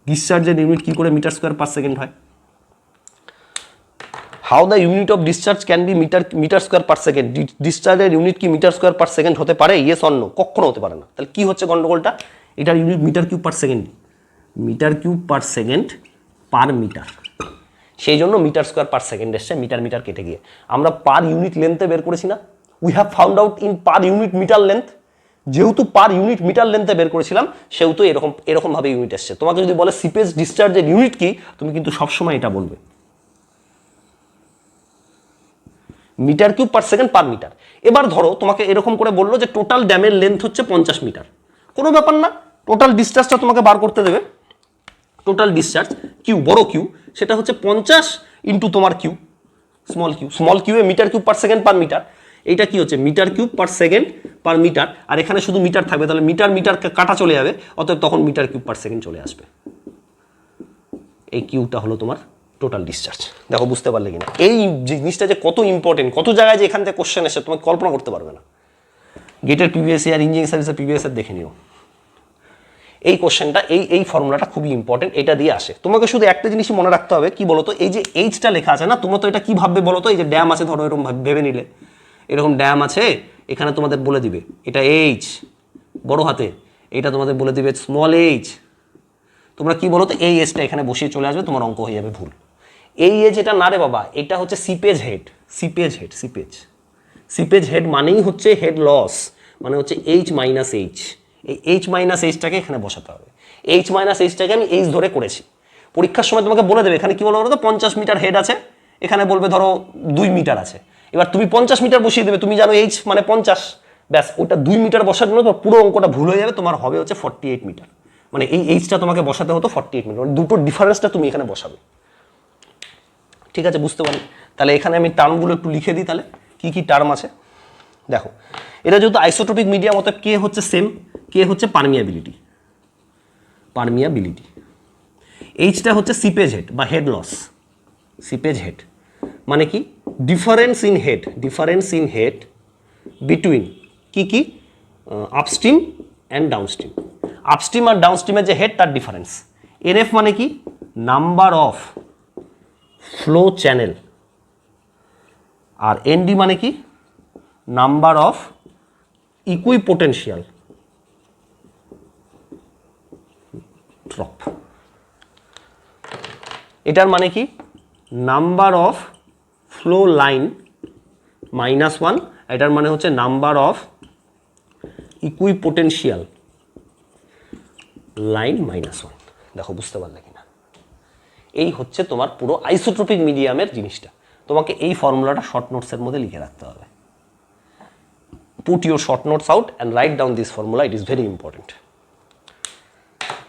ডিসচার্জের ইউনিট কি করে মিটার স্কোয়ার পার সেকেন্ড হয়? How the unit of discharge can be metre square per second. ডিসচার্জের ইউনিট কি মিটার স্কোয়ার পার সেকেন্ড হতে পারে? Yes or no? কখনো হতে পারে না। তাহলে কি হচ্ছে গন্ডগোলটা? এটার unit metre cube per second, metre cube per second per metre. সেই জন্য মিটার স্কোয়ার পার সেকেন্ড এসছে, মিটার কেটে গিয়ে। আমরা পার ইউনিট লেন্থে বের করেছি না, we have found out in per unit meter length. যেহেতু পার ইউনিট মিটার লেন্থে বের করেছিলাম, সেহেতু এরকমভাবে ইউনিট এসছে। তোমাকে যদি বলে সিপেজ ডিসচার্জের ইউনিট কি, তুমি কিন্তু সবসময় এটা বলবে meter cube per second per meter. এবার ধরো তোমাকে এরকম করে বললো যে টোটাল ড্যামের লেন্থ হচ্ছে 50 মিটার। কোনো ব্যাপার না, টোটাল ডিসচার্জটা তোমাকে বার করতে দেবে। টোটাল ডিসচার্জ কিউ, বড় কিউ, সেটা হচ্ছে 50 ইন্টু তোমার কিউ, স্মল কিউ এ metre cube per second per metre. এইটা কি হচ্ছে? Metre cube per second per metre. আর এখানে শুধু মিটার থাকবে, তাহলে মিটার কাটা চলে যাবে, অতএব তখন মিটার কিউব পার সেকেন্ড চলে আসবে। এই কিউটা হলো তোমার টোটাল ডিসচার্জ। দেখো বুঝতে পারলে কিনা এই জিনিসটা যে কত ইম্পর্টেন্ট, কত জায়গায় যে এখান থেকে কোশ্চেন এসে তোমাকে কল্পনা করতে পারবে না। গেটের পিভিএসসি আর ইঞ্জিনিয়ারিং সার্ভিসের পিভিএসসি দেখে নিও। এই কোশ্চেনটা, এই ফর্মুলাটা খুবই ইম্পর্টেন্ট, এটা দিয়ে আসে। তোমাকে শুধু একটা জিনিসই মনে রাখতে হবে, কি বলতো? এই যে এইচটা লেখা আছে না, তোমরা তো এটা কি ভাববে বলো তো? এই যে ড্যাম আছে, ধরো এরকম ভেবে নিলে, এরকম ড্যাম আছে, এখানে তোমাদের বলে দিবে এটা এইচ বড় হাতে, এটা তোমাদের বলে দিবে স্মল এইচ। তোমরা কি বলো তো? এই এজটা এখানে বসিয়ে চলে আসবে, তোমার অঙ্ক হয়ে যাবে ভুল। এই এজ এটা না রে বাবা, এটা হচ্ছে সিপেজ হেড। সিপেজ হেড মানেই হচ্ছে হেড লস, মানে হচ্ছে এইচ মাইনাস এইচ। এই এইচ মাইনাস এইচটাকে এখানে বসাতে হবে। এইচ মাইনাস এইচটাকে আমি এইচ ধরে করেছি। পরীক্ষার সময় তোমাকে বলে দেবে এখানে কি বলবো বলো তো? 50 মিটার হেড আছে, এখানে বলবে ধরো 2 মিটার আছে। এবার তুমি 50 মিটার বসিয়ে দেবে, তুমি জানো এইচ মানে 50, ব্যাস ওটা 2 মিটার বসার জন্য তোমার পুরো অঙ্কটা ভুল হয়ে যাবে। তোমার হবে হচ্ছে 48 মিটার, মানে এই এইচটা তোমাকে বসাতে হতো 48 মিটার। মানে দুটো ডিফারেন্সটা তুমি এখানে বসাবে। ঠিক আছে, বুঝতে পারি? তাহলে এখানে আমি টার্মগুলো একটু লিখে দিই। তাহলে কি কি টার্ম আছে দেখো। এটা যেহেতু আইসোট্রপিক মিডিয়াম, অতএব কে হচ্ছে সেম, কে হচ্ছে পারমিয়াবিলিটি। এইচটা হচ্ছে সিপেজ হেড বা হেড লস। সিপেজ হেড মানে কি? ডিফারেন্স ইন হেড বিটুইন কি আপস্ট্রিম অ্যান্ড ডাউনস্ট্রিম। আপস্ট্রিম আর ডাউনস্ট্রিমের যে হেড, তার ডিফারেন্স। এনএফ মানে কি? Number of flow channel. আর এনডি মানে কি? Number of equipotential drop. এটার মানে কি? নাম্বার অফ ফ্লো লাইন -1, এটার মানে হচ্ছে নাম্বার অফ ইকুইপোটেনশিয়াল লাইন -1। দেখো বুঝতে পারলে কিনা? এই হচ্ছে তোমার পুরো আইসোট্রপিক মিডিয়ামের জিনিসটা। তোমাকে এই ফর্মুলাটা শর্ট নোটসের মধ্যে লিখে রাখতে হবে। Put your short notes out and write down this formula, it is very important.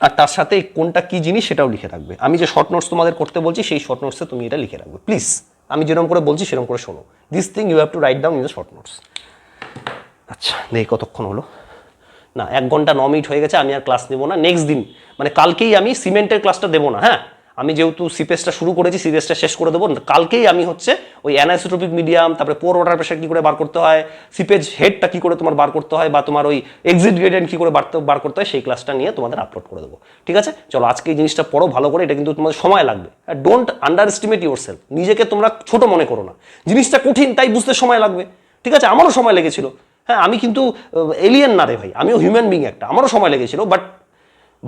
আর তার সাথে কোনটা কি জিনিস সেটাও লিখে রাখবে। আমি যে শর্ট নোটস তোমাদের করতে বলছি, সেই শর্ট নোটসে তুমি এটা লিখে রাখবে প্লিজ। আমি যেরকম করে বলছি সেরকম করে শোনো। This thing you have to write down in the short notes. আচ্ছা, দেখি কতক্ষণ হলো। না, 1 ঘন্টা 9 মিনিট হয়ে গেছে। আমি আর ক্লাস নেবো না। নেক্সট দিন মানে কালকেই আমি সিমেন্টের ক্লাসটা দেবো না। হ্যাঁ, আমি যেহেতু সিপেসটা শুরু করেছি, সিপেসটা শেষ করে দেবো কালকেই। আমি হচ্ছে ওই অ্যানাইসোট্রপিক মিডিয়াম, তারপরে পোর ওয়াটার প্রেশার কী করে বার করতে হয়, সিপেজ হেডটা কী করে তোমার বার করতে হয়, বা তোমার ওই এক্সিট গ্রেডিয়েন্ট কী করে বার করতে হয়, সেই ক্লাসটা নিয়ে তোমাদের আপলোড করে দেবো। ঠিক আছে, চলো আজকে এই জিনিসটা পড়ো ভালো করে। এটা কিন্তু তোমাদের সময় লাগবে। Don't under estimate your self. নিজেকে তোমরা ছোট মনে করো না। জিনিসটা কঠিন, তাই বুঝতে সময় লাগবে। ঠিক আছে, আমারও সময় লেগেছিল। হ্যাঁ, আমি কিন্তু এলিয়েন না রে ভাই, আমিও হিউম্যান বিং একটা, আমারও সময় লেগেছিল। বাট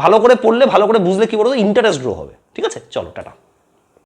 ভালো করে পড়লে, ভালো করে বুঝলে কি বলতো, ইন্টারেস্ট গ্রো হবে। ঠিক আছে, চলো টাটা।